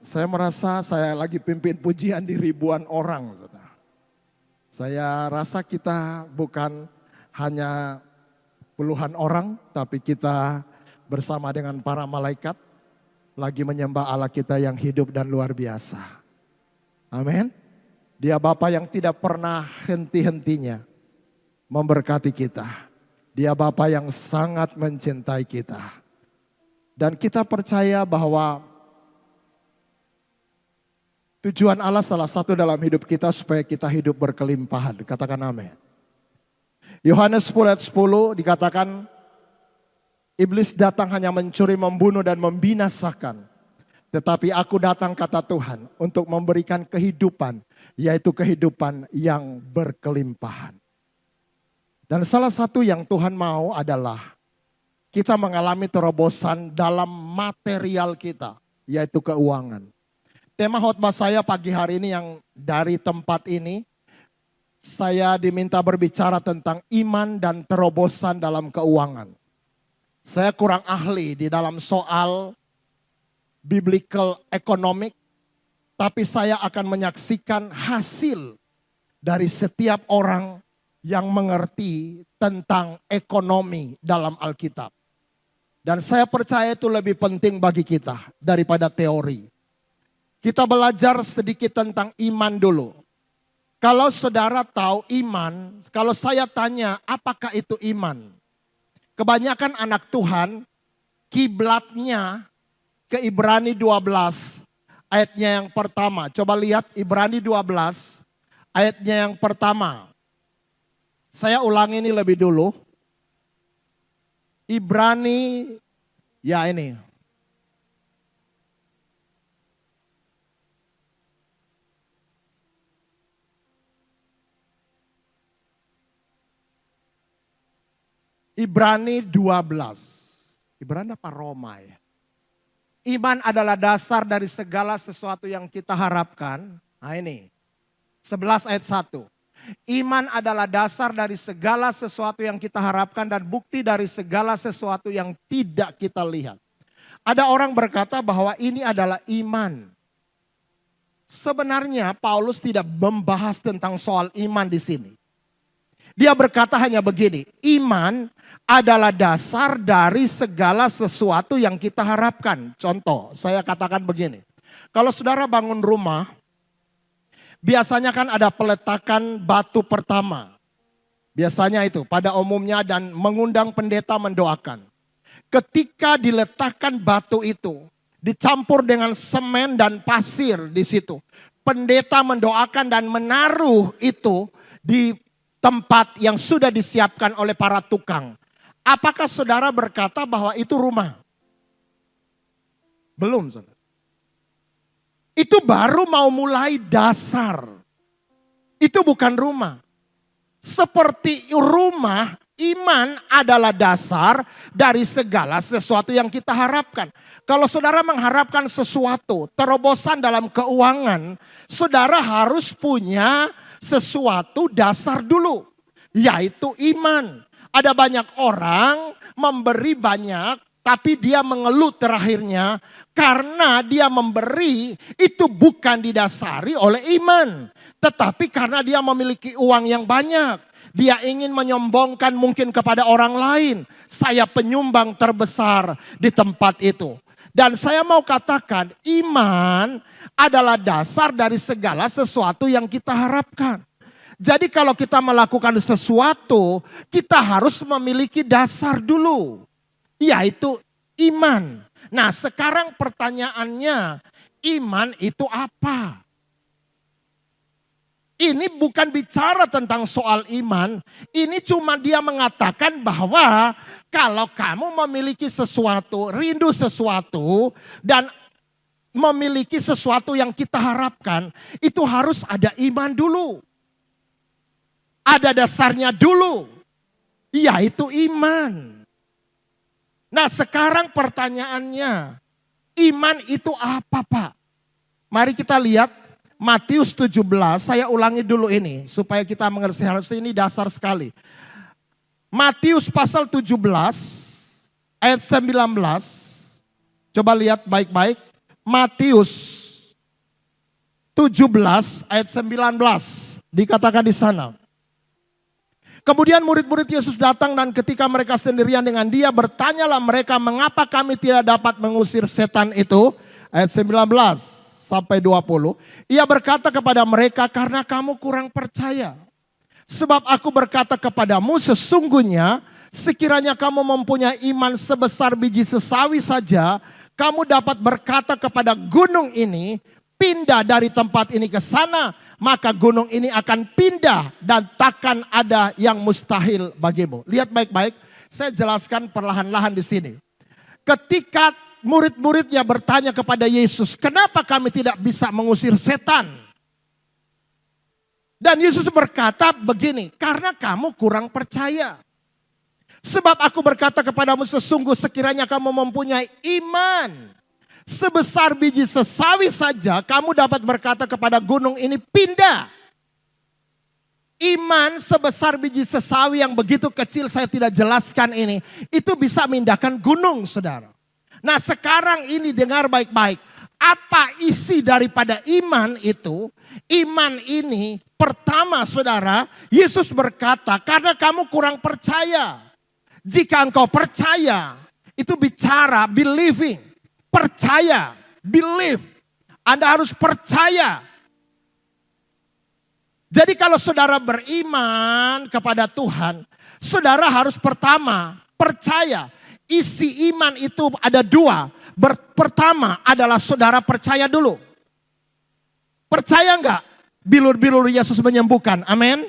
saya merasa saya lagi pimpin pujian di ribuan orang. Saya rasa kita bukan hanya puluhan orang, tapi kita bersama dengan para malaikat lagi menyembah Allah kita yang hidup dan luar biasa. Amin. Dia Bapa yang tidak pernah henti-hentinya memberkati kita. Dia Bapa yang sangat mencintai kita. Dan kita percaya bahwa tujuan Allah salah satu dalam hidup kita supaya kita hidup berkelimpahan. Katakan amin. Yohanes 10 ayat 10 dikatakan, iblis datang hanya mencuri, membunuh dan membinasakan. Tetapi aku datang, kata Tuhan, untuk memberikan kehidupan, yaitu kehidupan yang berkelimpahan. Dan salah satu yang Tuhan mau adalah kita mengalami terobosan dalam material kita, yaitu keuangan. Tema khotbah saya pagi hari ini yang dari tempat ini, saya diminta berbicara tentang iman dan terobosan dalam keuangan. Saya kurang ahli di dalam soal biblical economic, tapi saya akan menyaksikan hasil dari setiap orang yang mengerti tentang ekonomi dalam Alkitab. Dan saya percaya itu lebih penting bagi kita daripada teori. Kita belajar sedikit tentang iman dulu. Kalau saudara tahu iman, kalau saya tanya apakah itu iman? Kebanyakan anak Tuhan, kiblatnya ke Ibrani 12 ayatnya yang pertama. Coba lihat Ibrani 12 ayatnya yang pertama. Saya ulangi ini lebih dulu. Ibrani, ya ini. Ibrani 12. Ibrani apa Roma ya? Iman adalah dasar dari segala sesuatu yang kita harapkan. Nah ini, 11 ayat 1. Iman adalah dasar dari segala sesuatu yang kita harapkan dan bukti dari segala sesuatu yang tidak kita lihat. Ada orang berkata bahwa ini adalah iman. Sebenarnya Paulus tidak membahas tentang soal iman di sini. Dia berkata hanya begini, iman adalah dasar dari segala sesuatu yang kita harapkan. Contoh, saya katakan begini. Kalau saudara bangun rumah, biasanya kan ada peletakan batu pertama. Biasanya itu pada umumnya dan mengundang pendeta mendoakan. Ketika diletakkan batu itu, dicampur dengan semen dan pasir di situ. Pendeta mendoakan dan menaruh itu di tempat yang sudah disiapkan oleh para tukang. Apakah saudara berkata bahwa itu rumah? Belum, saudara. Itu baru mau mulai dasar. Itu bukan rumah. Seperti rumah, iman adalah dasar dari segala sesuatu yang kita harapkan. Kalau saudara mengharapkan sesuatu, terobosan dalam keuangan, saudara harus punya sesuatu dasar dulu, yaitu iman. Ada banyak orang memberi banyak, tapi dia mengeluh terakhirnya karena dia memberi itu bukan didasari oleh iman. Tetapi karena dia memiliki uang yang banyak, dia ingin menyombongkan mungkin kepada orang lain. Saya penyumbang terbesar di tempat itu. Dan saya mau katakan iman adalah dasar dari segala sesuatu yang kita harapkan. Jadi kalau kita melakukan sesuatu, kita harus memiliki dasar dulu, yaitu iman. Nah sekarang pertanyaannya, iman itu apa? Ini bukan bicara tentang soal iman, ini cuma dia mengatakan bahwa kalau kamu memiliki sesuatu, rindu sesuatu, dan memiliki sesuatu yang kita harapkan, itu harus ada iman dulu. Ada dasarnya dulu, yaitu iman. Nah sekarang pertanyaannya, iman itu apa Pak? Mari kita lihat Matius 17, saya ulangi dulu ini supaya kita mengerti, harus ini dasar sekali. Matius pasal 17 ayat 19, coba lihat baik-baik. Matius 17 ayat 19, dikatakan di sana. Kemudian murid-murid Yesus datang dan ketika mereka sendirian dengan dia, bertanyalah mereka mengapa kami tidak dapat mengusir setan itu. Ayat 19 sampai 20. Ia berkata kepada mereka, karena kamu kurang percaya. Sebab aku berkata kepadamu sesungguhnya sekiranya kamu mempunyai iman sebesar biji sesawi saja, kamu dapat berkata kepada gunung ini, pindah dari tempat ini ke sana. Maka gunung ini akan pindah dan takkan ada yang mustahil bagimu. Lihat baik-baik, saya jelaskan perlahan-lahan di sini. Ketika murid-muridnya bertanya kepada Yesus, kenapa kami tidak bisa mengusir setan? Dan Yesus berkata begini, karena kamu kurang percaya. Sebab aku berkata kepadamu sesungguh sekiranya kamu mempunyai iman sebesar biji sesawi saja, kamu dapat berkata kepada gunung ini pindah. Iman sebesar biji sesawi yang begitu kecil, saya tidak jelaskan ini, itu bisa memindahkan gunung, saudara. Nah sekarang ini dengar baik-baik, apa isi daripada iman itu? Iman ini pertama saudara, Yesus berkata karena kamu kurang percaya. Jika engkau percaya, itu bicara believing. Percaya, believe. Anda harus percaya. Jadi kalau saudara beriman kepada Tuhan, saudara harus pertama percaya. Isi iman itu ada dua. Pertama adalah saudara percaya dulu. Percaya enggak bilur-bilur Yesus menyembuhkan? Amin.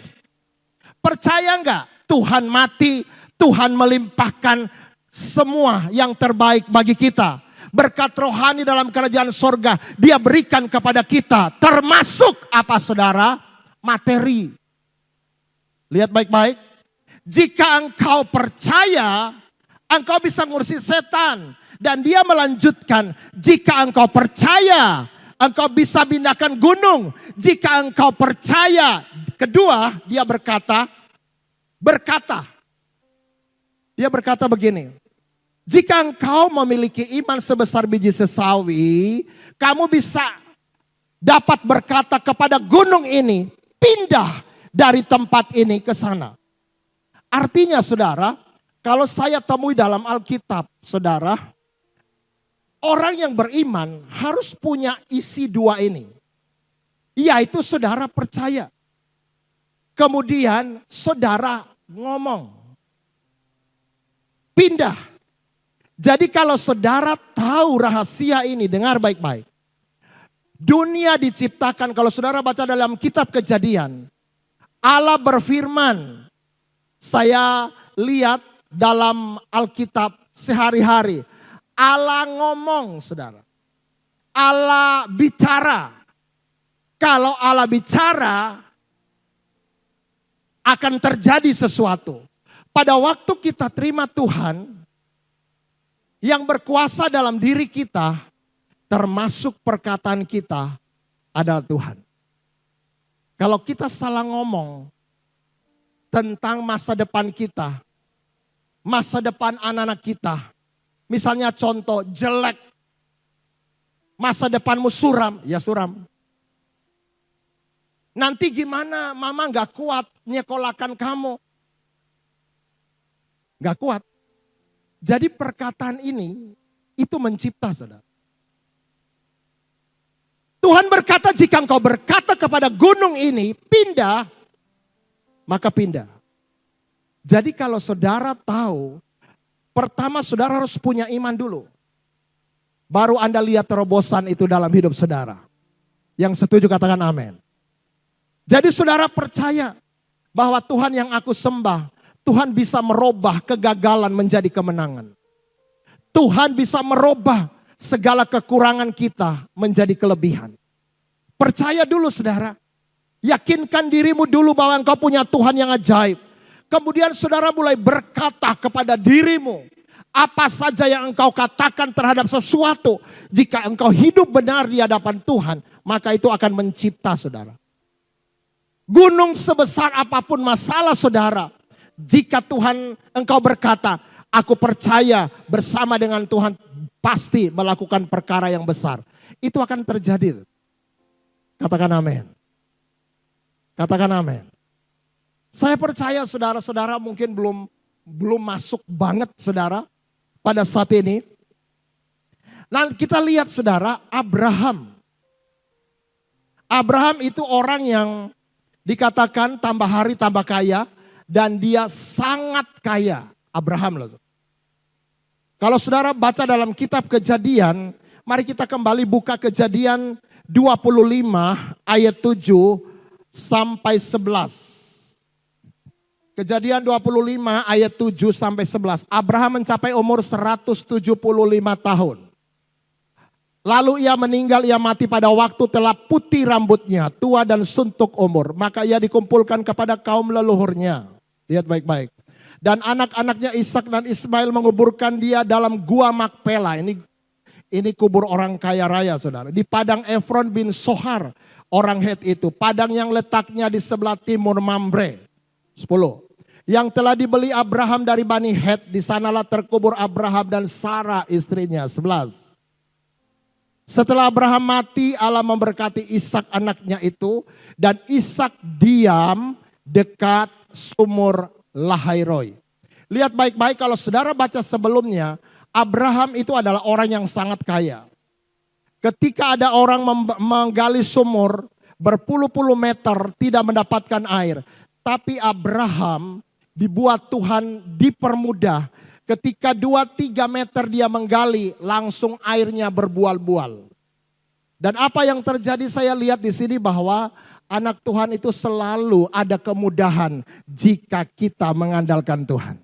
Percaya enggak Tuhan mati, Tuhan melimpahkan semua yang terbaik bagi kita. Berkat rohani dalam kerajaan sorga Dia berikan kepada kita. Termasuk apa saudara? Materi. Lihat baik-baik. Jika engkau percaya, engkau bisa ngurusin setan. Dan dia melanjutkan, jika engkau percaya, engkau bisa pindahkan gunung. Jika engkau percaya. Kedua, dia berkata. Dia berkata begini. Jika engkau memiliki iman sebesar biji sesawi, kamu bisa dapat berkata kepada gunung ini, pindah dari tempat ini ke sana. Artinya saudara, kalau saya temui dalam Alkitab, saudara, orang yang beriman harus punya isi dua ini. Yaitu saudara percaya. Kemudian saudara ngomong. Pindah. Jadi kalau saudara tahu rahasia ini, dengar baik-baik. Dunia diciptakan, kalau saudara baca dalam kitab Kejadian, Allah berfirman. Saya lihat dalam Alkitab sehari-hari. Allah ngomong saudara. Allah bicara. Kalau Allah bicara, akan terjadi sesuatu. Pada waktu kita terima Tuhan, yang berkuasa dalam diri kita, termasuk perkataan kita, adalah Tuhan. Kalau kita salah ngomong tentang masa depan kita, masa depan anak-anak kita, misalnya contoh jelek, masa depanmu suram, ya suram. Nanti gimana mama gak kuat nyekolahkan kamu. Gak kuat. Jadi perkataan ini itu mencipta saudara. Tuhan berkata jika engkau berkata kepada gunung ini pindah, maka pindah. Jadi kalau saudara tahu, pertama saudara harus punya iman dulu. Baru Anda lihat terobosan itu dalam hidup saudara. Yang setuju katakan amin. Jadi saudara percaya bahwa Tuhan yang aku sembah, Tuhan bisa merubah kegagalan menjadi kemenangan. Tuhan bisa merubah segala kekurangan kita menjadi kelebihan. Percaya dulu saudara. Yakinkan dirimu dulu bahwa engkau punya Tuhan yang ajaib. Kemudian saudara mulai berkata kepada dirimu. Apa saja yang engkau katakan terhadap sesuatu. Jika engkau hidup benar di hadapan Tuhan. Maka itu akan mencipta saudara. Gunung sebesar apapun masalah saudara. Jika Tuhan engkau berkata, aku percaya bersama dengan Tuhan pasti melakukan perkara yang besar. Itu akan terjadi. Katakan amin. Katakan amin. Saya percaya saudara-saudara mungkin belum masuk banget saudara pada saat ini. Nah kita lihat saudara Abraham. Abraham itu orang yang dikatakan tambah hari tambah kaya. Dan dia sangat kaya. Abraham loh. Kalau saudara baca dalam kitab Kejadian. Mari kita kembali buka Kejadian 25 ayat 7 sampai 11. Kejadian 25 ayat 7 sampai 11. Abraham mencapai umur 175 tahun. Lalu ia meninggal, ia mati pada waktu telah putih rambutnya, tua dan suntuk umur. Maka ia dikumpulkan kepada kaum leluhurnya. Lihat baik-baik. Dan anak-anaknya Ishak dan Ismail menguburkan dia dalam gua Makpela. Ini kubur orang kaya raya saudara. Di padang Efron bin Sohar orang Het itu. Padang yang letaknya di sebelah timur Mamre. 10. Yang telah dibeli Abraham dari Bani Het. Di sanalah terkubur Abraham dan Sarah istrinya. 11. Setelah Abraham mati, Allah memberkati Ishak anaknya itu. Dan Ishak diam dekat sumur Lahairoi. Lihat baik-baik kalau saudara baca sebelumnya. Abraham itu adalah orang yang sangat kaya. Ketika ada orang menggali sumur berpuluh-puluh meter tidak mendapatkan air. Tapi Abraham dibuat Tuhan dipermudah. Ketika 2-3 meter dia menggali, langsung airnya berbual-bual. Dan apa yang terjadi saya lihat di sini bahwa anak Tuhan itu selalu ada kemudahan jika kita mengandalkan Tuhan.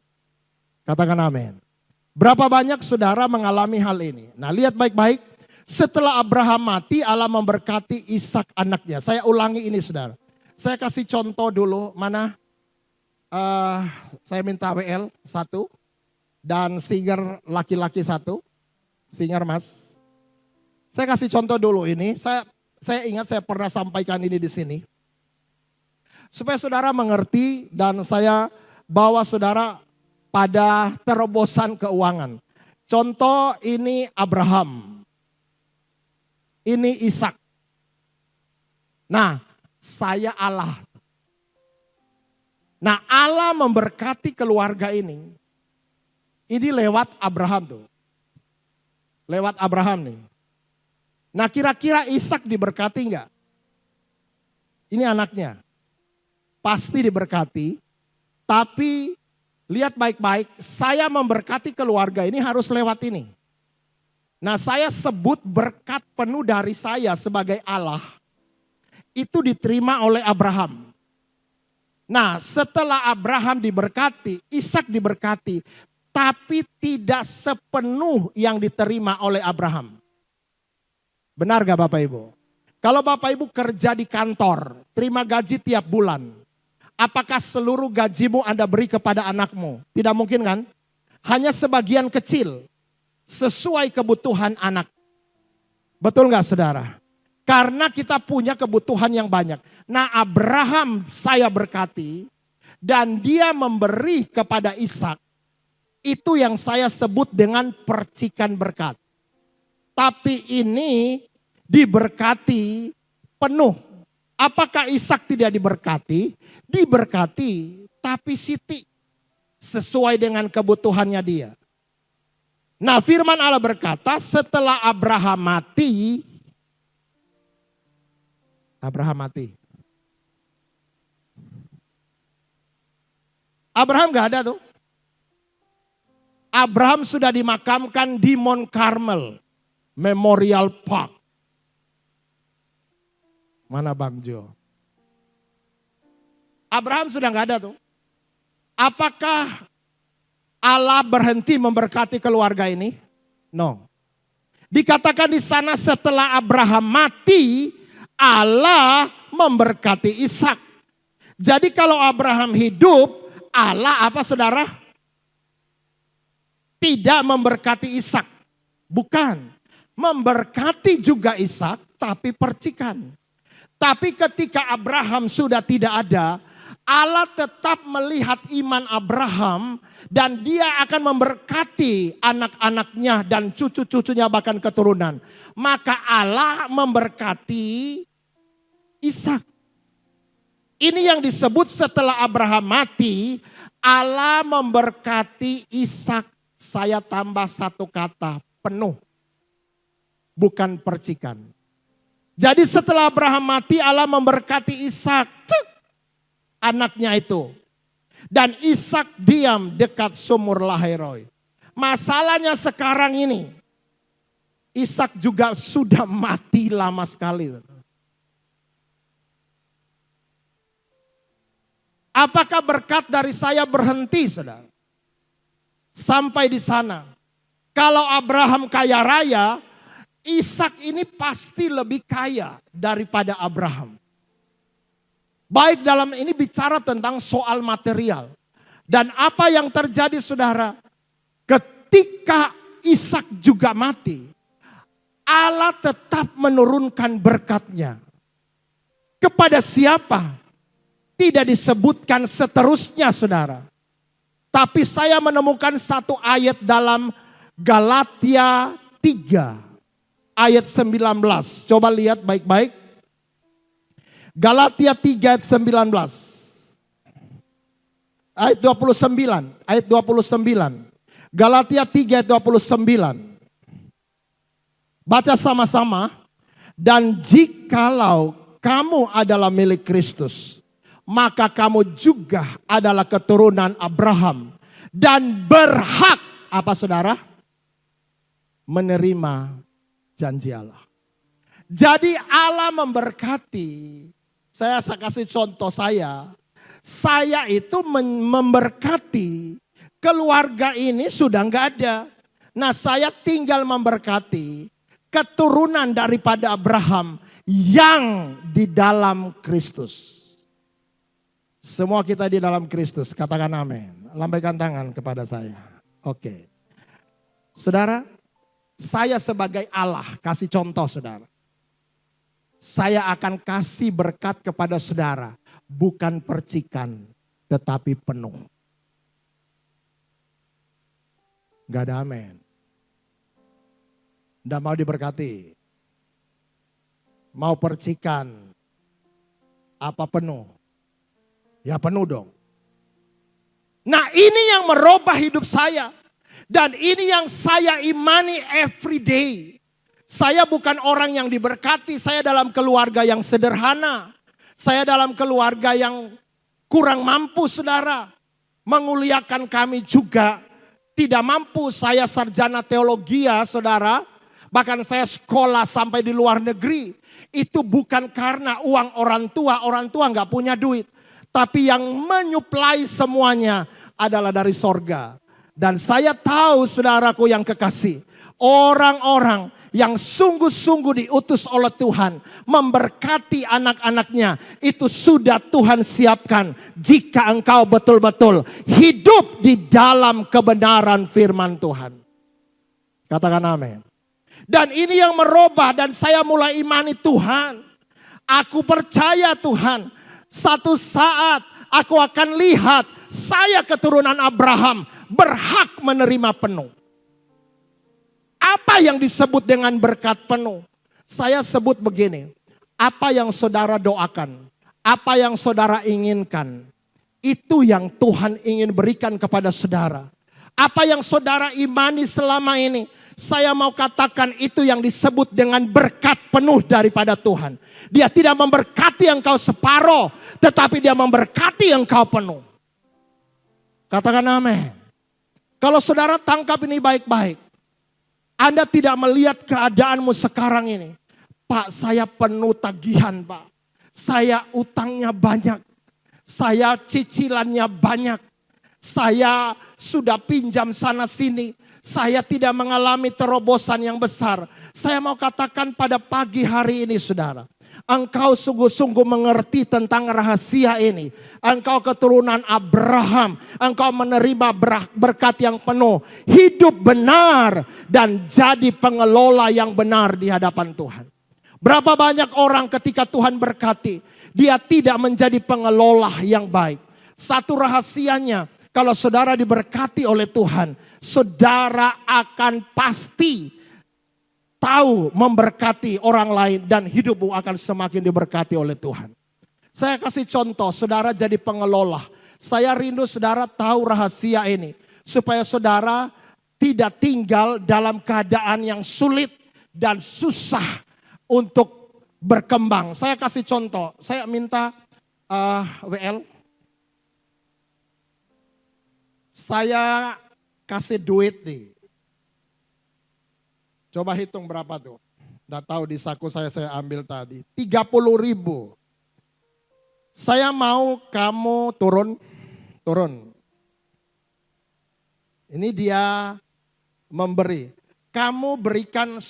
Katakan amin. Berapa banyak saudara mengalami hal ini? Nah, lihat baik-baik. Setelah Abraham mati, Allah memberkati Ishak anaknya. Saya ulangi ini saudara. Saya kasih contoh dulu. Mana? Saya minta WL 1. Dan singer laki-laki 1. Singer mas. Saya kasih contoh dulu ini. Saya ingat saya pernah sampaikan ini di sini. Supaya saudara mengerti dan saya bawa saudara pada terobosan keuangan. Contoh ini Abraham. Ini Ishak. Nah, saya Allah. Nah, Allah memberkati keluarga ini. Ini lewat Abraham tuh. Lewat Abraham nih. Nah, kira-kira Ishak diberkati enggak? Ini anaknya. Pasti diberkati. Tapi lihat baik-baik, saya memberkati keluarga ini harus lewat ini. Nah, saya sebut berkat penuh dari saya sebagai Allah. Itu diterima oleh Abraham. Nah, setelah Abraham diberkati, Ishak diberkati. Tapi tidak sepenuh yang diterima oleh Abraham. Benar gak Bapak Ibu? Kalau Bapak Ibu kerja di kantor, terima gaji tiap bulan. Apakah seluruh gajimu Anda beri kepada anakmu? Tidak mungkin kan? Hanya sebagian kecil. Sesuai kebutuhan anak. Betul gak saudara? Karena kita punya kebutuhan yang banyak. Nah, Abraham saya berkati. Dan dia memberi kepada Ishak. Itu yang saya sebut dengan percikan berkat. Tapi ini diberkati penuh. Apakah Ishak tidak diberkati? Diberkati, tapi siti. Sesuai dengan kebutuhannya dia. Nah, firman Allah berkata setelah Abraham mati. Abraham gak ada tuh. Abraham sudah dimakamkan di Mount Carmel Memorial Park. Mana Bang Jo? Abraham sudah gak ada tuh. Apakah Allah berhenti memberkati keluarga ini? No. Dikatakan di sana setelah Abraham mati, Allah memberkati Ishak. Jadi kalau Abraham hidup, Allah apa saudara? Tidak memberkati Ishak. Bukan. Memberkati juga Ishak, tapi percikan. Tapi ketika Abraham sudah tidak ada, Allah tetap melihat iman Abraham dan dia akan memberkati anak-anaknya dan cucu-cucunya bahkan keturunan. Maka Allah memberkati Ishak. Ini yang disebut setelah Abraham mati, Allah memberkati Ishak. Saya tambah satu kata, penuh. Bukan percikan. Jadi setelah Abraham mati, Allah memberkati Ishak. Anaknya itu. Dan Ishak diam dekat sumur Lahairoi. Masalahnya sekarang ini, Ishak juga sudah mati lama sekali. Apakah berkat dari saya berhenti, saudara? Sampai di sana. Kalau Abraham kaya raya, Ishak ini pasti lebih kaya daripada Abraham. Baik dalam ini bicara tentang soal material. Dan apa yang terjadi saudara? Ketika Ishak juga mati, Allah tetap menurunkan berkatnya. Kepada siapa? Tidak disebutkan seterusnya saudara. Tapi saya menemukan satu ayat dalam Galatia 3 ayat 19. Coba lihat baik-baik. Galatia 3 ayat 19. Ayat 29. Ayat 29. Galatia 3 ayat 29. Baca sama-sama. Dan jikalau kamu adalah milik Kristus, maka kamu juga adalah keturunan Abraham dan berhak, apa saudara? Menerima janji Allah. Jadi Allah memberkati. Saya kasih contoh saya itu memberkati. Keluarga ini sudah enggak ada. Nah, saya tinggal memberkati keturunan daripada Abraham yang di dalam Kristus. Semua kita di dalam Kristus, katakan amin. Lambaikan tangan kepada saya. Oke. Saudara, saya sebagai Allah, kasih contoh saudara. Saya akan kasih berkat kepada saudara, bukan percikan, tetapi penuh. Gak ada amin. Nggak mau diberkati. Mau percikan. Apa penuh? Ya penuh dong. Nah ini yang merubah hidup saya. Dan ini yang saya imani every day. Saya bukan orang yang diberkati. Saya dalam keluarga yang sederhana. Saya dalam keluarga yang kurang mampu saudara. Menguliakan kami juga tidak mampu. Saya sarjana teologi ya saudara. Bahkan saya sekolah sampai di luar negeri. Itu bukan karena uang orang tua nggak punya duit. Tapi yang menyuplai semuanya adalah dari sorga. Dan saya tahu saudaraku yang kekasih. Orang-orang yang sungguh-sungguh diutus oleh Tuhan. Memberkati anak-anaknya. Itu sudah Tuhan siapkan. Jika engkau betul-betul hidup di dalam kebenaran firman Tuhan. Katakan amin. Dan ini yang merubah dan saya mulai imani Tuhan. Aku percaya Tuhan. Satu saat aku akan lihat saya keturunan Abraham berhak menerima penuh. Apa yang disebut dengan berkat penuh? Saya sebut begini. Apa yang saudara doakan, apa yang saudara inginkan, itu yang Tuhan ingin berikan kepada saudara. Apa yang saudara imani selama ini, saya mau katakan itu yang disebut dengan berkat penuh daripada Tuhan. Dia tidak memberkati engkau separoh, tetapi dia memberkati engkau penuh. Katakan amin. Kalau saudara tangkap ini baik-baik. Anda tidak melihat keadaanmu sekarang ini. Pak, saya penuh tagihan Pak. Saya utangnya banyak. Saya cicilannya banyak. Saya sudah pinjam sana sini. Saya tidak mengalami terobosan yang besar. Saya mau katakan pada pagi hari ini saudara. Engkau sungguh-sungguh mengerti tentang rahasia ini. Engkau keturunan Abraham. Engkau menerima berkat yang penuh. Hidup benar dan jadi pengelola yang benar di hadapan Tuhan. Berapa banyak orang ketika Tuhan berkati, dia tidak menjadi pengelola yang baik. Satu rahasianya, kalau saudara diberkati oleh Tuhan, saudara akan pasti tahu memberkati orang lain dan hidupmu akan semakin diberkati oleh Tuhan. Saya kasih contoh, saudara jadi pengelola. Saya rindu saudara tahu rahasia ini. Supaya saudara tidak tinggal dalam keadaan yang sulit dan susah untuk berkembang. Saya kasih contoh, saya minta WL. Saya kasih duit nih. Coba hitung berapa tuh. Nggak tahu di saku saya ambil tadi. 30.000. Saya mau kamu turun. Ini dia memberi. Kamu berikan 10.000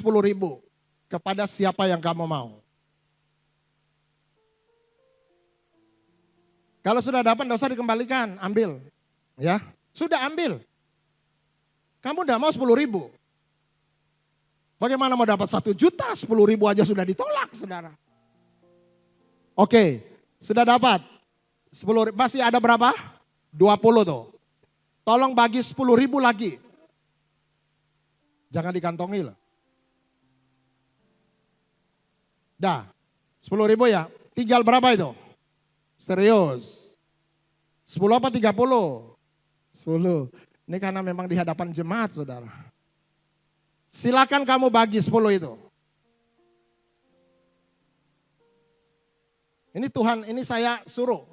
kepada siapa yang kamu mau. Kalau sudah dapat nggak usah dikembalikan, ambil. Ya, sudah ambil. Kamu udah mau 10.000. Bagaimana mau dapat 1 juta, 10.000 aja sudah ditolak saudara. Oke, sudah dapat. 10.000, masih ada berapa? 20 tuh. Tolong bagi 10.000 lagi. Jangan dikantongi loh. Dah, 10.000 ya. Tinggal berapa itu? Serius. 10 apa 30? 10. Ini karena memang di hadapan jemaat saudara. Silakan kamu bagi 10 itu. Ini Tuhan, ini saya suruh.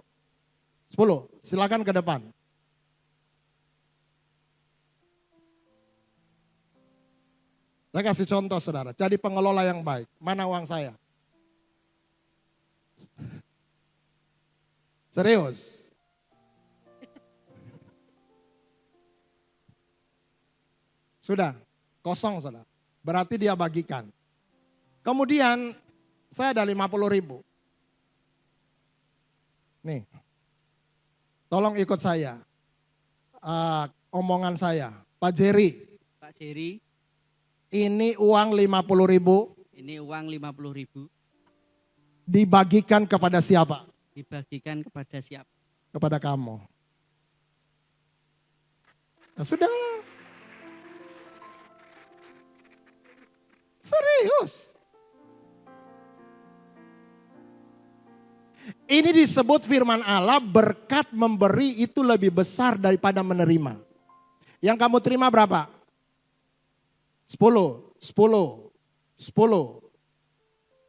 10, silakan ke depan. Saya kasih contoh saudara, jadi pengelola yang baik. Mana uang saya? Serius. Sudah, kosong saudara. Berarti dia bagikan. Kemudian saya ada 50.000. Nih, tolong ikut saya. Omongan saya, Pak Jerry. Pak Jerry, Ini uang 50.000 ini uang 50.000 dibagikan kepada siapa? dibagikan kepada siapa? Kepada kamu. Nah, sudah. Serius. Ini disebut firman Allah, berkat memberi itu lebih besar daripada menerima. Yang kamu terima berapa? 10.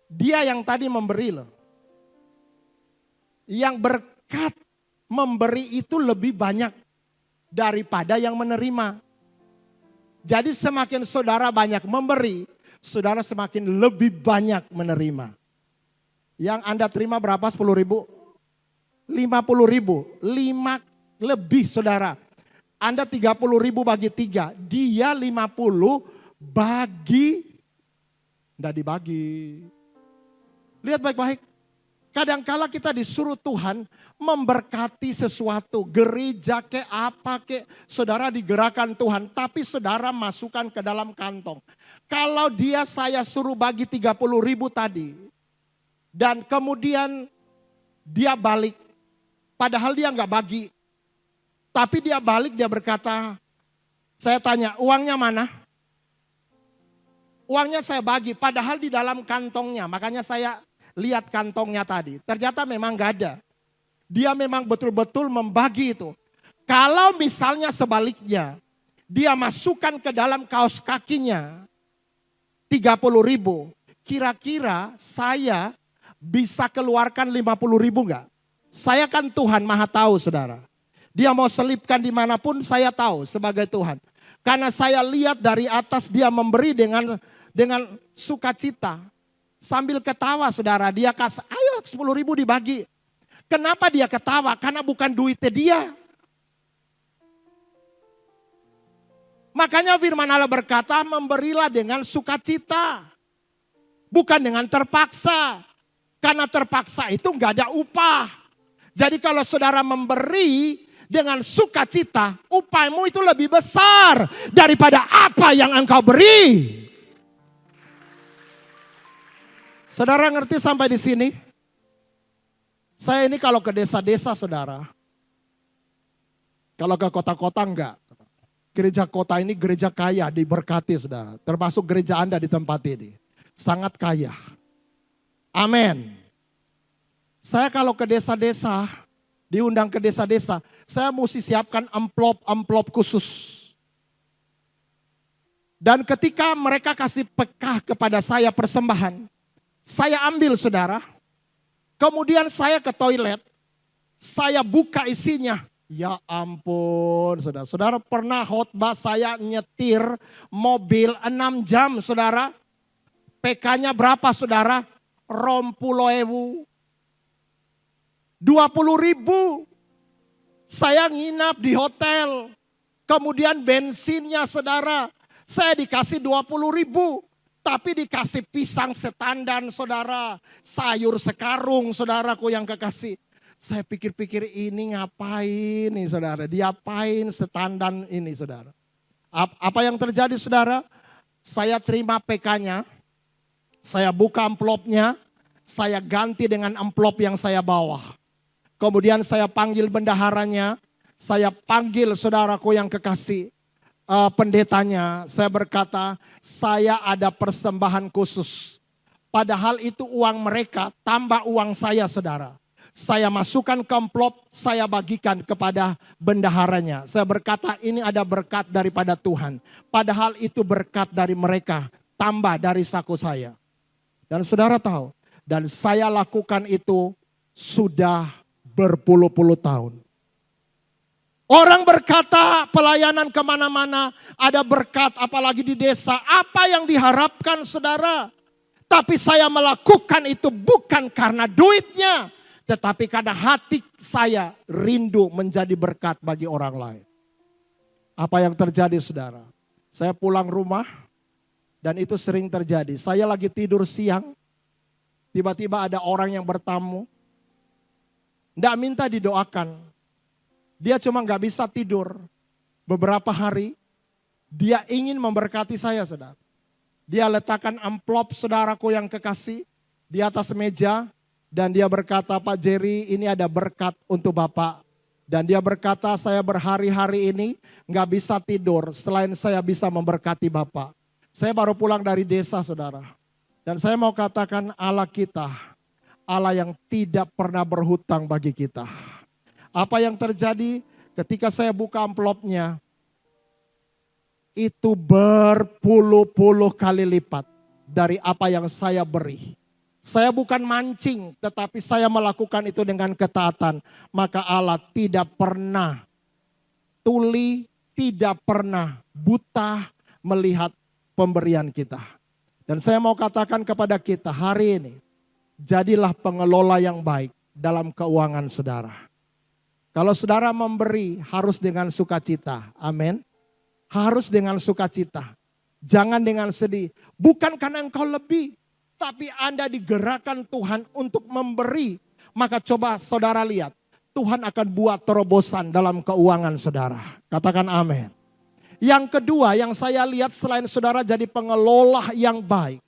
Dia yang tadi memberi loh. Yang berkat memberi itu lebih banyak daripada yang menerima. Jadi semakin saudara banyak memberi, saudara semakin lebih banyak menerima. Yang Anda terima berapa? 10.000? 50.000. 5 lebih saudara. Anda 30.000 bagi 3. Dia 50 bagi. Tidak dibagi. Lihat baik-baik. Kadangkala kita disuruh Tuhan memberkati sesuatu. Gereja ke apa ke. Saudara digerakkan Tuhan. Tapi saudara masukkan ke dalam kantong. Kalau dia saya suruh bagi 30.000 tadi. Dan kemudian dia balik. Padahal dia nggak bagi. Tapi dia balik, dia berkata, saya tanya, uangnya mana? Uangnya saya bagi, padahal di dalam kantongnya. Makanya saya lihat kantongnya tadi. Ternyata memang nggak ada. Dia memang betul-betul membagi itu. Kalau misalnya sebaliknya, dia masukkan ke dalam kaos kakinya 30.000. Kira-kira saya bisa keluarkan 50.000 enggak? Saya kan Tuhan Maha Tahu saudara. Dia mau selipkan dimanapun saya tahu sebagai Tuhan. Karena saya lihat dari atas dia memberi dengan sukacita. Sambil ketawa saudara, dia kasih, ayo 10.000 dibagi. Kenapa dia ketawa? Karena bukan duitnya dia. Makanya firman Allah berkata, memberilah dengan sukacita. Bukan dengan terpaksa. Karena terpaksa itu enggak ada upah. Jadi kalau saudara memberi dengan sukacita, upahmu itu lebih besar daripada apa yang engkau beri. Saudara ngerti sampai di sini? Saya ini kalau ke desa-desa saudara, kalau ke kota-kota enggak. Gereja kota ini gereja kaya, diberkati saudara. Termasuk gereja Anda di tempat ini. Sangat kaya. Amin. Saya kalau ke desa-desa, diundang ke desa-desa, saya mesti siapkan amplop khusus. Dan ketika mereka kasih pekah kepada saya persembahan, saya ambil saudara. Kemudian saya ke toilet, saya buka isinya. Ya ampun saudara. Saudara pernah khotbah saya nyetir mobil 6 jam saudara. PK-nya berapa saudara? 20.000. 20.000. Saya nginap di hotel. Kemudian bensinnya saudara. Saya dikasih 20.000. Tapi dikasih pisang setandan saudara. Sayur sekarung saudaraku yang kekasih. Saya pikir-pikir ini ngapain nih saudara. Diapain setandan ini saudara. Apa yang terjadi saudara? Saya terima PK-nya. Saya buka amplopnya. Saya ganti dengan amplop yang saya bawa. Kemudian saya panggil bendaharanya. Saya panggil saudaraku yang kekasih. Pendetanya. Saya berkata, saya ada persembahan khusus. Padahal itu uang mereka tambah uang saya saudara. Saya masukkan ke amplop, saya bagikan kepada bendaharanya. Saya berkata ini ada berkat daripada Tuhan. Padahal itu berkat dari mereka, tambah dari saku saya. Dan saudara tahu, dan saya lakukan itu sudah berpuluh-puluh tahun. Orang berkata pelayanan kemana-mana ada berkat, apalagi di desa. Apa yang diharapkan saudara? Tapi saya melakukan itu bukan karena duitnya, tetapi karena hati saya rindu menjadi berkat bagi orang lain. Apa yang terjadi saudara? Saya pulang rumah dan itu sering terjadi. Saya lagi tidur siang, tiba-tiba ada orang yang bertamu. Tidak minta didoakan. Dia cuma gak bisa tidur. Beberapa hari, dia ingin memberkati saya saudara. Dia letakkan amplop saudaraku yang kekasih di atas meja. Dan dia berkata, Pak Jerry ini ada berkat untuk Bapak. Dan dia berkata, saya berhari-hari ini gak bisa tidur selain saya bisa memberkati Bapak. Saya baru pulang dari desa saudara. Dan saya mau katakan Allah kita, Allah yang tidak pernah berhutang bagi kita. Apa yang terjadi ketika saya buka amplopnya, itu berpuluh-puluh kali lipat dari apa yang saya beri. Saya bukan mancing, tetapi saya melakukan itu dengan ketaatan. Maka Allah tidak pernah tuli, tidak pernah buta melihat pemberian kita. Dan saya mau katakan kepada kita hari ini, jadilah pengelola yang baik dalam keuangan saudara. Kalau saudara memberi harus dengan sukacita. Amin. Harus dengan sukacita. Jangan dengan sedih. Bukan karena engkau lebih. Tapi Anda digerakkan Tuhan untuk memberi. Maka coba saudara lihat. Tuhan akan buat terobosan dalam keuangan saudara. Katakan amin. Yang kedua yang saya lihat selain saudara jadi pengelola yang baik.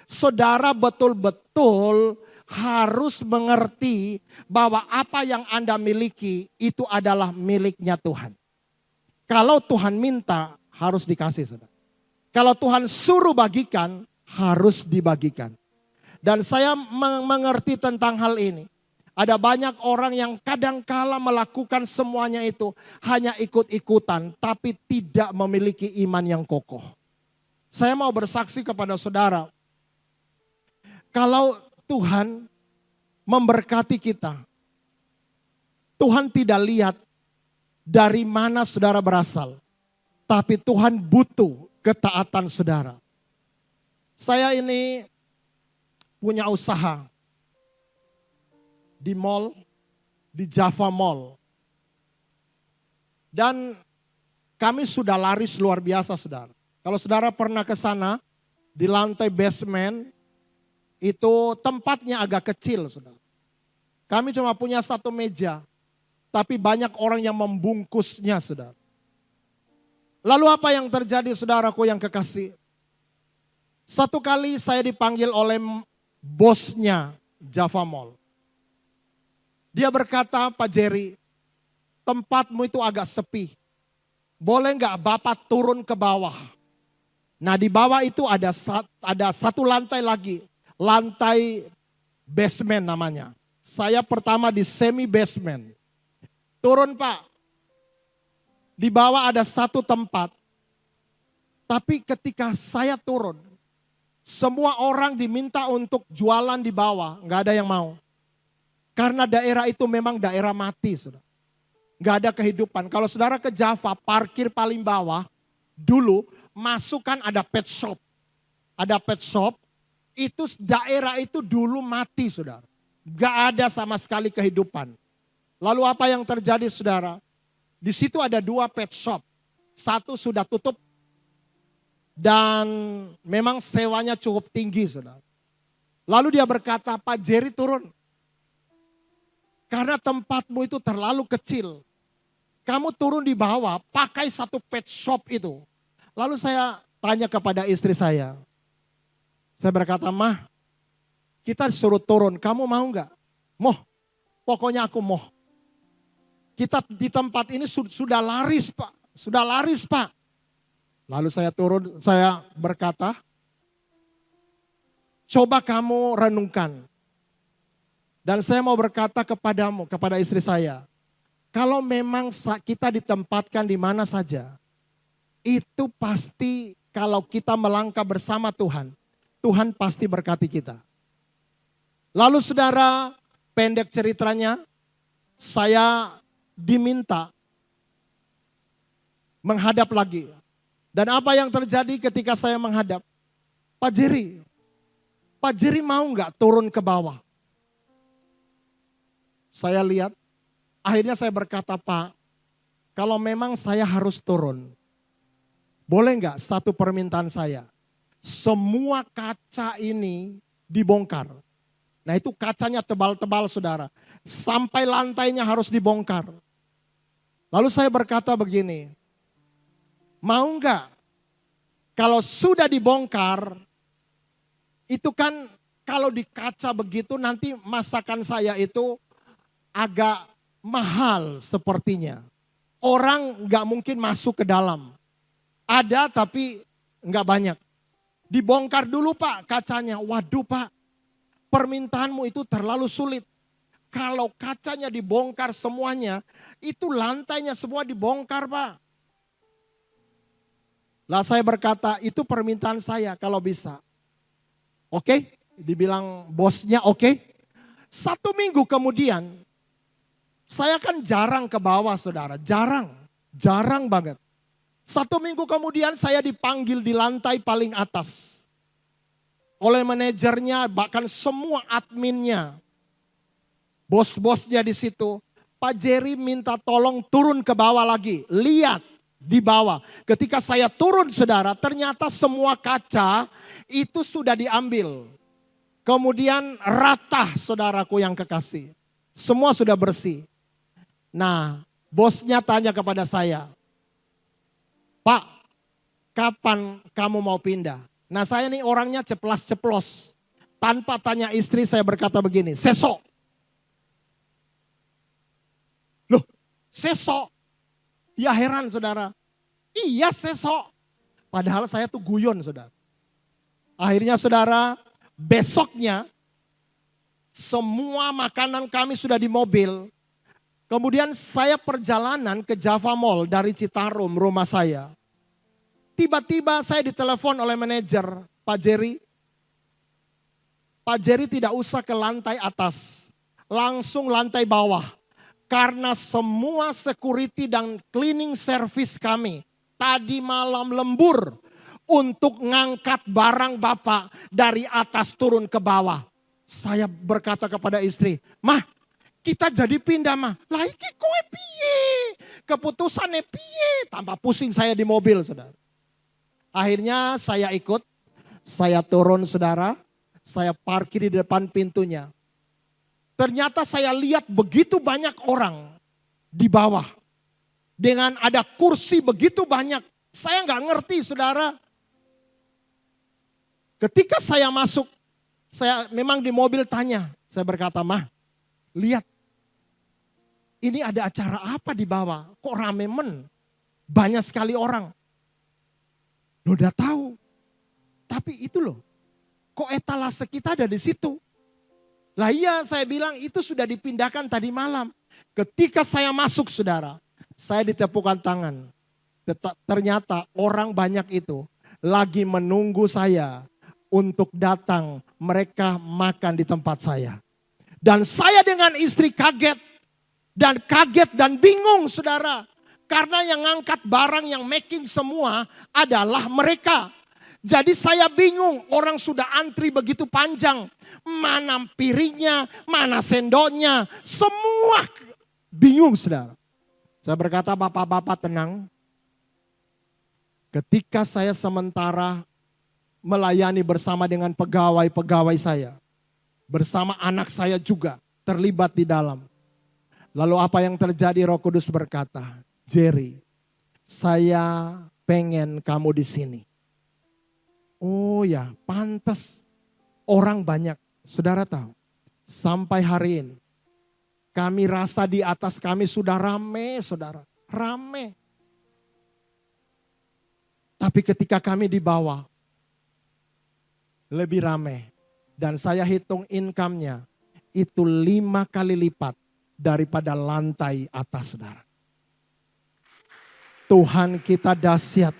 Saudara betul-betul harus mengerti bahwa apa yang Anda miliki itu adalah miliknya Tuhan. Kalau Tuhan minta harus dikasih saudara. Kalau Tuhan suruh bagikan harus dibagikan. Dan saya mengerti tentang hal ini. Ada banyak orang yang kadangkala melakukan semuanya itu hanya ikut-ikutan tapi tidak memiliki iman yang kokoh. Saya mau bersaksi kepada saudara. Kalau Tuhan memberkati kita. Tuhan tidak lihat dari mana saudara berasal. Tapi Tuhan butuh ketaatan saudara. Saya ini punya usaha di mall, di Java Mall. Dan kami sudah laris luar biasa saudara. Kalau saudara pernah ke sana, di lantai basement, itu tempatnya agak kecil saudara. Kami cuma punya satu meja, tapi banyak orang yang membungkusnya saudara. Lalu apa yang terjadi saudaraku yang kekasih? Satu kali saya dipanggil oleh bosnya Java Mall. Dia berkata, Pak Jerry, tempatmu itu agak sepi. Boleh nggak Bapak turun ke bawah? Nah di bawah itu ada satu lantai lagi. Lantai basement namanya. Saya pertama di semi basement. Turun Pak. Di bawah ada satu tempat. Tapi ketika saya turun, semua orang diminta untuk jualan di bawah. Nggak ada yang mau. Karena daerah itu memang daerah mati. Saudara. Nggak ada kehidupan. Kalau saudara ke Java, parkir paling bawah. Dulu masuk kan ada pet shop. Ada pet shop. Itu daerah itu dulu mati saudara. Gak ada sama sekali kehidupan. Lalu apa yang terjadi saudara? Di situ ada 2 pet shop. Satu sudah tutup. Dan memang sewanya cukup tinggi saudara. Lalu dia berkata, Pak Jerry turun. Karena tempatmu itu terlalu kecil. Kamu turun di bawah, pakai satu pet shop itu. Lalu saya tanya kepada istri saya. Saya berkata, Mah, kita suruh turun, kamu mau nggak? Moh, pokoknya aku moh. Kita di tempat ini sudah laris Pak, sudah laris Pak. Lalu saya turun, saya berkata, coba kamu renungkan. Dan saya mau berkata kepadamu, kepada istri saya, kalau memang kita ditempatkan di mana saja, itu pasti kalau kita melangkah bersama Tuhan, Tuhan pasti berkati kita. Lalu saudara, pendek ceritanya, saya diminta menghadap lagi. Dan apa yang terjadi ketika saya menghadap? Pak Jerry mau nggak turun ke bawah? Saya lihat, akhirnya saya berkata, Pak, kalau memang saya harus turun, boleh nggak satu permintaan saya? Semua kaca ini dibongkar. Nah itu kacanya tebal-tebal saudara. Sampai lantainya harus dibongkar. Lalu saya berkata begini, mau nggak kalau sudah dibongkar, itu kan kalau di kaca begitu nanti masakan saya itu agak mahal sepertinya. Orang nggak mungkin masuk ke dalam. Ada tapi nggak banyak. Dibongkar dulu Pak kacanya. Waduh Pak, permintaanmu itu terlalu sulit. Kalau kacanya dibongkar semuanya, itu lantainya semua dibongkar Pak. Lah saya berkata, itu permintaan saya kalau bisa. Oke, dibilang bosnya oke. 1 minggu kemudian, saya kan jarang ke bawah saudara, jarang banget. 1 minggu kemudian saya dipanggil di lantai paling atas. Oleh manajernya, bahkan semua adminnya. Bos-bosnya di situ. Pak Jerry minta tolong turun ke bawah lagi. Lihat di bawah. Ketika saya turun saudara, ternyata semua kaca itu sudah diambil. Kemudian rata saudaraku yang kekasih. Semua sudah bersih. Nah, bosnya tanya kepada saya, Pak, kapan kamu mau pindah? Nah saya nih orangnya ceplas-ceplos. Tanpa tanya istri saya berkata begini, sesok. Loh, sesok? Ya heran saudara. Iya sesok. Padahal saya tuh guyon saudara. Akhirnya saudara, besoknya semua makanan kami sudah di mobil. Kemudian saya perjalanan ke Java Mall dari Citarum, rumah saya. Tiba-tiba saya ditelepon oleh manajer, Pak Jerry. Pak Jerry tidak usah ke lantai atas, langsung lantai bawah. Karena semua security dan cleaning service kami tadi malam lembur untuk ngangkat barang Bapak dari atas turun ke bawah. Saya berkata kepada istri, Mah, kita jadi pindah mah. Lah iki kowe piye? Keputusannya piye? Tambah pusing saya di mobil saudara. Akhirnya saya ikut, saya turun saudara, saya parkir di depan pintunya. Ternyata saya lihat begitu banyak orang di bawah. Dengan ada kursi begitu banyak, saya nggak ngerti saudara. Ketika saya masuk, saya memang di mobil tanya, saya berkata, Mah, lihat, ini ada acara apa di bawah? Kok rame men? Banyak sekali orang. Lo udah tahu. Tapi itu loh, kok etalase kita ada di situ? Lah iya saya bilang itu sudah dipindahkan tadi malam. Ketika saya masuk saudara, saya ditepukan tangan. Ternyata orang banyak itu lagi menunggu saya untuk datang mereka makan di tempat saya. Dan saya dengan istri kaget dan bingung saudara. Karena yang ngangkat barang yang making semua adalah mereka. Jadi saya bingung, orang sudah antri begitu panjang. Mana piringnya, mana sendoknya, semua bingung saudara. Saya berkata, bapak-bapak tenang. Ketika saya sementara melayani bersama dengan pegawai-pegawai saya. Bersama anak saya juga terlibat di dalam. Lalu apa yang terjadi? Roh Kudus berkata, Jerry, saya pengen kamu di sini. Oh ya, pantas orang banyak. Saudara tahu, sampai hari ini kami rasa di atas kami sudah rame, saudara, rame. Tapi ketika kami di bawah, lebih rame. Dan saya hitung income-nya itu 5 kali lipat daripada lantai atas, saudara. Tuhan kita dahsyat.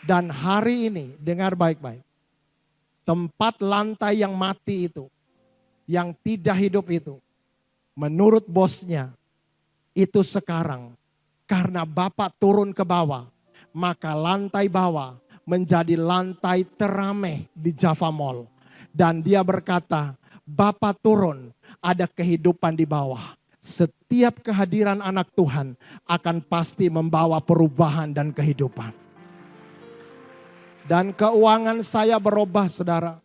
Dan hari ini, dengar baik-baik. Tempat lantai yang mati itu, yang tidak hidup itu, menurut bosnya, itu sekarang karena Bapak turun ke bawah, maka lantai bawah menjadi lantai teramai di Java Mall. Dan dia berkata, Bapak turun, ada kehidupan di bawah. Setiap kehadiran anak Tuhan akan pasti membawa perubahan dan kehidupan. Dan keuangan saya berubah, saudara.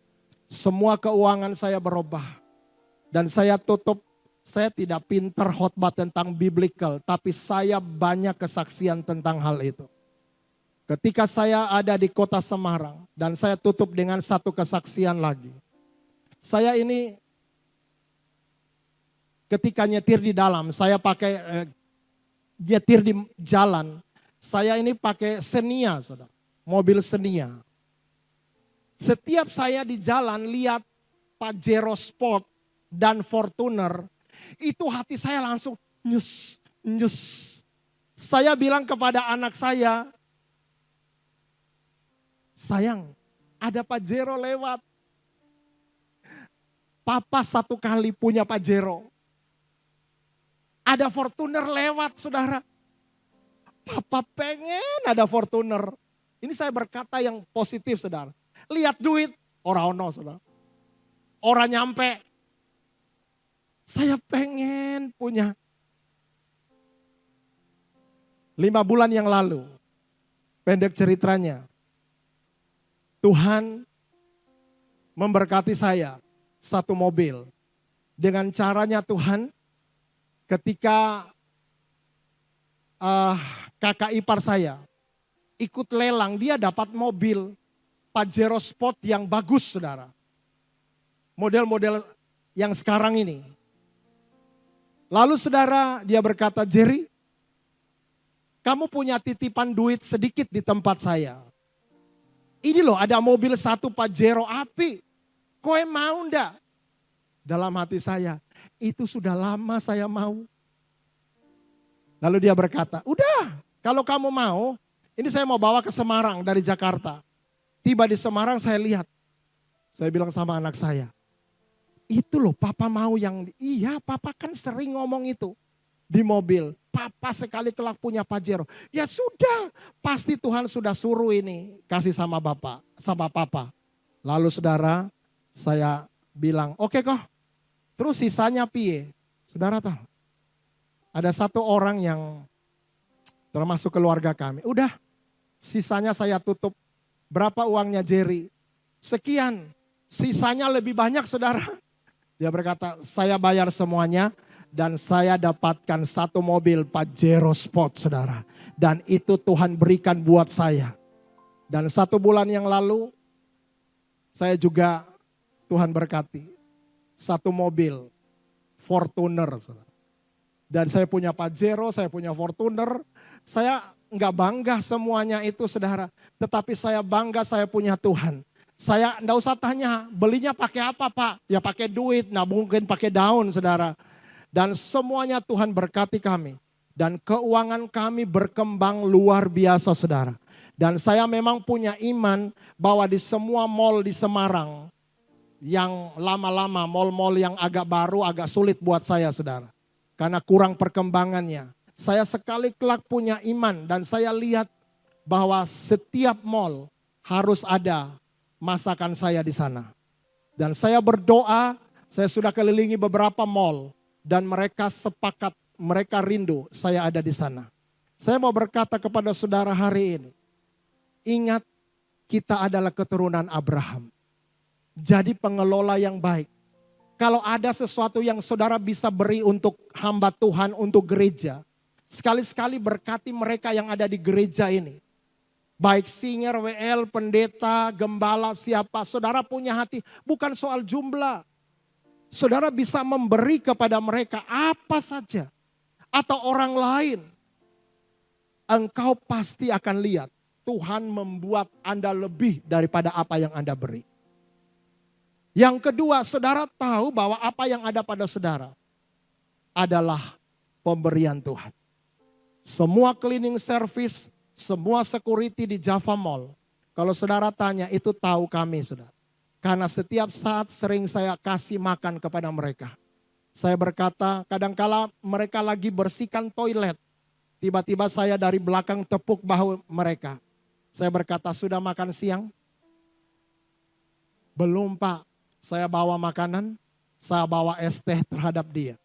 Semua keuangan saya berubah. Dan saya tutup, saya tidak pintar khotbah tentang biblical, tapi saya banyak kesaksian tentang hal itu. Ketika saya ada di kota Semarang, dan saya tutup dengan satu kesaksian lagi. Saya ini ketika nyetir di dalam, saya pakai nyetir di jalan, saya ini pakai Xenia, saudara. Mobil Xenia. Setiap saya di jalan lihat Pajero Sport dan Fortuner, itu hati saya langsung nyus, nyus. Saya bilang kepada anak saya, sayang, ada Pajero lewat. Papa satu kali punya Pajero. Ada Fortuner lewat, saudara. Papa pengen ada Fortuner. Ini saya berkata yang positif, saudara. Lihat duit, orang ono, saudara. Orang nyampe. Saya pengen punya. 5 bulan yang lalu, pendek ceritanya, Tuhan memberkati saya satu mobil. Dengan caranya Tuhan, ketika kakak ipar saya ikut lelang, dia dapat mobil Pajero Sport yang bagus, saudara. Model-model yang sekarang ini. Lalu saudara, dia berkata, Jerry, kamu punya titipan duit sedikit di tempat saya. Ini loh, ada mobil satu Pajero api. Koe mau ndak? Dalam hati saya, itu sudah lama saya mau. Lalu dia berkata, udah, kalau kamu mau, ini saya mau bawa ke Semarang dari Jakarta. Tiba di Semarang saya lihat. Saya bilang sama anak saya, itu loh papa mau yang, iya papa kan sering ngomong itu di mobil. Papa sekali kelak punya Pajero. Ya sudah, pasti Tuhan sudah suruh ini kasih sama bapak, sama papa. Lalu saudara, saya bilang, oke kok. Terus sisanya piye? Saudara tahu, ada satu orang yang termasuk keluarga kami. Udah, sisanya saya tutup. Berapa uangnya Jerry? Sekian. Sisanya lebih banyak, saudara. Dia berkata, saya bayar semuanya. Dan saya dapatkan satu mobil Pajero Sport, saudara. Dan itu Tuhan berikan buat saya. Dan 1 bulan yang lalu, saya juga Tuhan berkati. Satu mobil Fortuner, saudara. Dan saya punya Pajero, saya punya Fortuner. Saya enggak bangga semuanya itu, saudara. Tetapi saya bangga saya punya Tuhan. Saya enggak usah tanya, belinya pakai apa Pak? Ya pakai duit, nah mungkin pakai daun, saudara. Dan semuanya Tuhan berkati kami. Dan keuangan kami berkembang luar biasa, saudara. Dan saya memang punya iman bahwa di semua mall di Semarang, yang lama-lama, mall-mall yang agak baru, agak sulit buat saya, saudara. Karena kurang perkembangannya. Saya sekali kelak punya iman dan saya lihat bahwa setiap mall harus ada masakan saya di sana. Dan saya berdoa, saya sudah kelilingi beberapa mall dan mereka sepakat, mereka rindu saya ada di sana. Saya mau berkata kepada saudara hari ini, ingat kita adalah keturunan Abraham. Jadi pengelola yang baik. Kalau ada sesuatu yang saudara bisa beri untuk hamba Tuhan, untuk gereja, sekali-sekali berkati mereka yang ada di gereja ini. Baik singer, WL, pendeta, gembala, siapa. Saudara punya hati, bukan soal jumlah. Saudara bisa memberi kepada mereka apa saja. Atau orang lain. Engkau pasti akan lihat Tuhan membuat Anda lebih daripada apa yang Anda beri. Yang kedua, saudara tahu bahwa apa yang ada pada saudara adalah pemberian Tuhan. Semua cleaning service, semua security di Java Mall. Kalau saudara tanya, itu tahu kami, saudara. Karena setiap saat sering saya kasih makan kepada mereka. Saya berkata, kadangkala mereka lagi bersihkan toilet. Tiba-tiba saya dari belakang tepuk bahu mereka. Saya berkata, sudah makan siang? Belum Pak, saya bawa makanan, saya bawa es teh terhadap dia.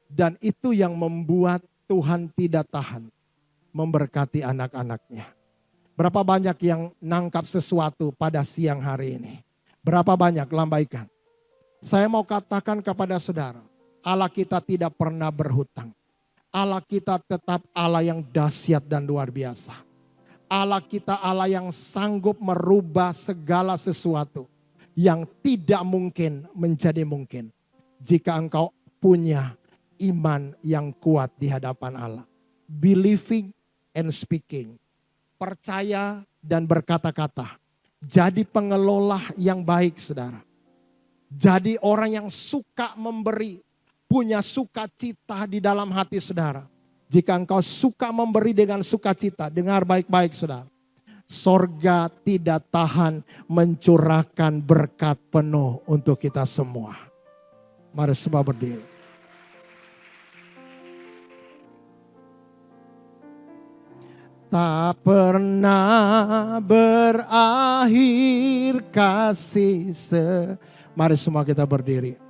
Dan itu yang membuat Tuhan tidak tahan memberkati anak-anaknya. Berapa banyak yang nangkap sesuatu pada siang hari ini? Berapa banyak lambaikan? Saya mau katakan kepada saudara, Allah kita tidak pernah berhutang. Allah kita tetap Allah yang dahsyat dan luar biasa. Allah kita Allah yang sanggup merubah segala sesuatu yang tidak mungkin menjadi mungkin. Jika engkau punya iman yang kuat di hadapan Allah. Believing and speaking. Percaya dan berkata-kata. Jadi pengelola yang baik saudara. Jadi orang yang suka memberi. Punya sukacita di dalam hati saudara. Jika engkau suka memberi dengan sukacita, dengar baik-baik saudara. Sorga tidak tahan mencurahkan berkat penuh untuk kita semua. Mari semua berdiri. Tak pernah berakhir kasih Mari semua kita berdiri.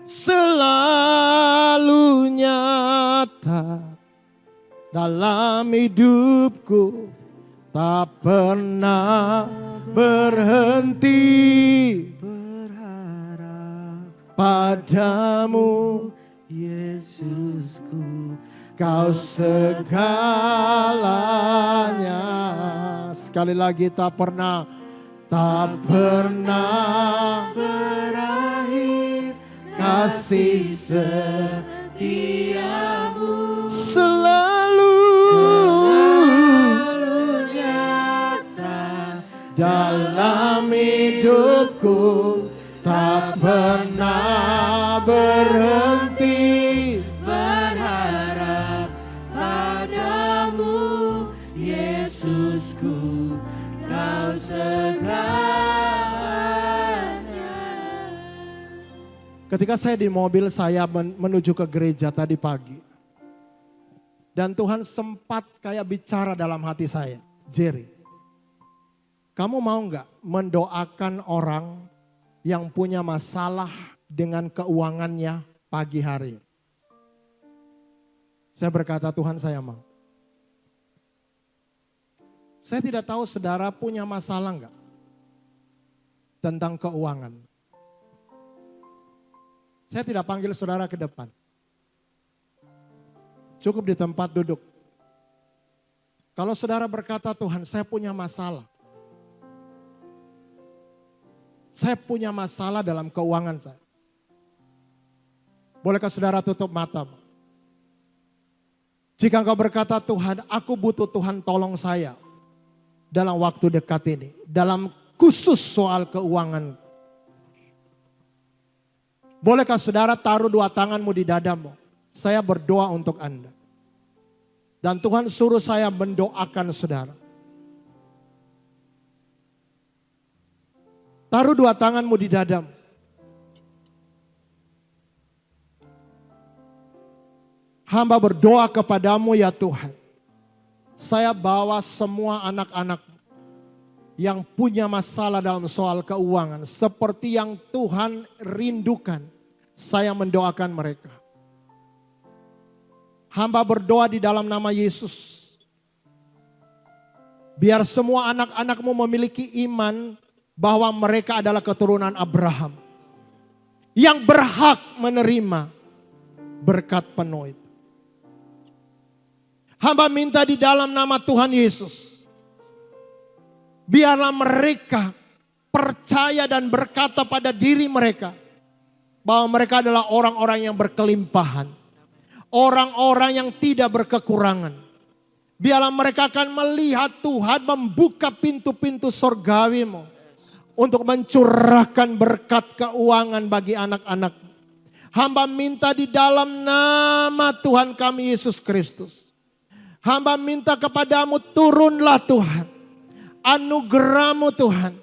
Selalu nyata dalam hidupku, tak pernah berhenti Berharap padamu, Yesusku. Kau segalanya. Sekali lagi, tak pernah berakhir kasih setiamu, selalu nyata dalam hidupku, tak pernah berhenti berharap padamu, Yesusku, Kau segalanya. Ketika saya di mobil, saya menuju ke gereja tadi pagi. Dan Tuhan sempat kayak bicara dalam hati saya. Jerry, kamu mau gak mendoakan orang yang punya masalah dengan keuangannya pagi hari? Saya berkata, Tuhan saya mau. Saya tidak tahu saudara punya masalah enggak tentang keuangan. Saya tidak panggil saudara ke depan. Cukup di tempat duduk. Kalau saudara berkata, Tuhan saya punya masalah. Saya punya masalah dalam keuangan saya. Bolehkah saudara tutup mata? Jika engkau berkata, Tuhan aku butuh Tuhan tolong saya. Dalam waktu dekat ini. Dalam khusus soal keuangan. Bolehkah saudara taruh dua tanganmu di dadamu? Saya berdoa untuk Anda. Dan Tuhan suruh saya mendoakan saudara. Taruh dua tanganmu di dadamu. Hamba berdoa kepadamu ya Tuhan. Saya bawa semua anak-anak yang punya masalah dalam soal keuangan. Seperti yang Tuhan rindukan. Saya mendoakan mereka. Hamba berdoa di dalam nama Yesus. Biar semua anak-anakmu memiliki iman bahwa mereka adalah keturunan Abraham. Yang berhak menerima berkat penuh itu. Hamba minta di dalam nama Tuhan Yesus. Biarlah mereka percaya dan berkata pada diri mereka. Bahwa mereka adalah orang-orang yang berkelimpahan. Orang-orang yang tidak berkekurangan. Biarlah mereka akan melihat Tuhan membuka pintu-pintu surgawimu. Untuk mencurahkan berkat keuangan bagi anak-anak. Hamba minta di dalam nama Tuhan kami Yesus Kristus. Hamba minta kepadamu turunlah Tuhan. Anugerahmu Tuhan.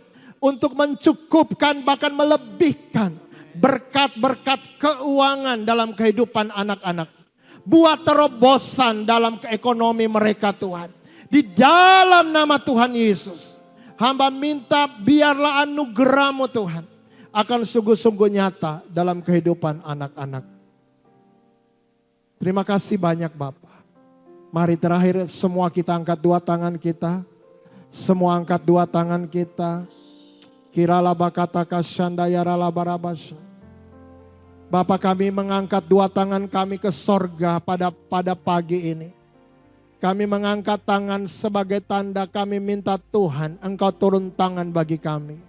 untuk mencukupkan bahkan melebihkan berkat-berkat keuangan dalam kehidupan anak-anak. Buat terobosan dalam ekonomi mereka Tuhan. Di dalam nama Tuhan Yesus. Hamba minta biarlah anugerah-Mu Tuhan akan sungguh-sungguh nyata dalam kehidupan anak-anak. Terima kasih banyak Bapak. Mari terakhir semua kita angkat dua tangan kita. Semua angkat dua tangan kita. Kirala bakata kasyanda yarala barabasya. Bapak, kami mengangkat dua tangan kami ke sorga pada pagi ini. Kami mengangkat tangan sebagai tanda kami minta Tuhan Engkau turun tangan bagi kami.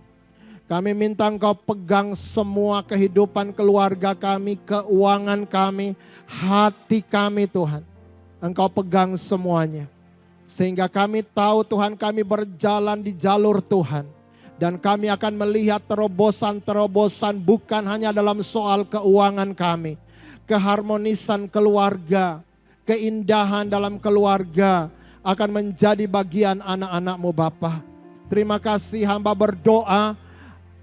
Kami minta Engkau pegang semua kehidupan keluarga kami, keuangan kami, hati kami Tuhan. Engkau pegang semuanya. Sehingga kami tahu Tuhan kami berjalan di jalur Tuhan. Dan kami akan melihat terobosan-terobosan bukan hanya dalam soal keuangan kami. Keharmonisan keluarga, keindahan dalam keluarga akan menjadi bagian anak-anak-Mu Bapa. Terima kasih, hamba berdoa.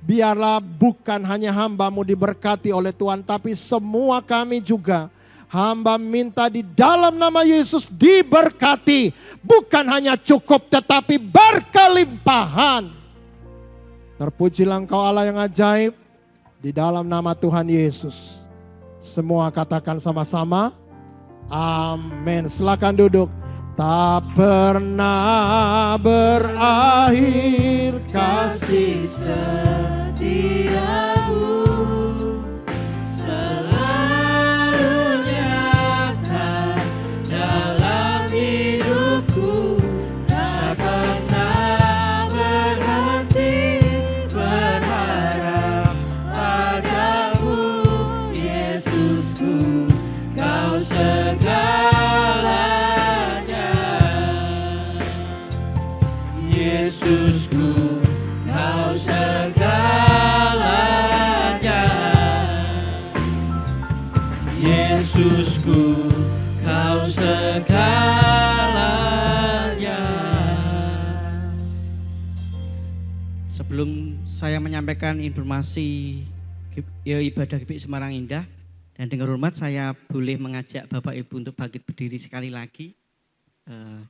Biarlah bukan hanya hamba-Mu diberkati oleh Tuhan, tapi semua kami juga. Hamba minta di dalam nama Yesus diberkati. Bukan hanya cukup tetapi berkelimpahan. Terpujilah Engkau Allah yang ajaib. Di dalam nama Tuhan Yesus. Semua katakan sama-sama. Amin. Silakan duduk. Tak pernah berakhir kasih setiamu, selalu nyata dalam hidupku. Tak pernah berhenti berharap padamu, Yesusku, Kau segalanya. Yesusku, Kau segalanya. Yesusku, Kau segalanya. Sebelum saya menyampaikan informasi ibadah GPI Semarang Indah, dan dengan hormat saya boleh mengajak Bapak Ibu untuk bangkit berdiri sekali lagi.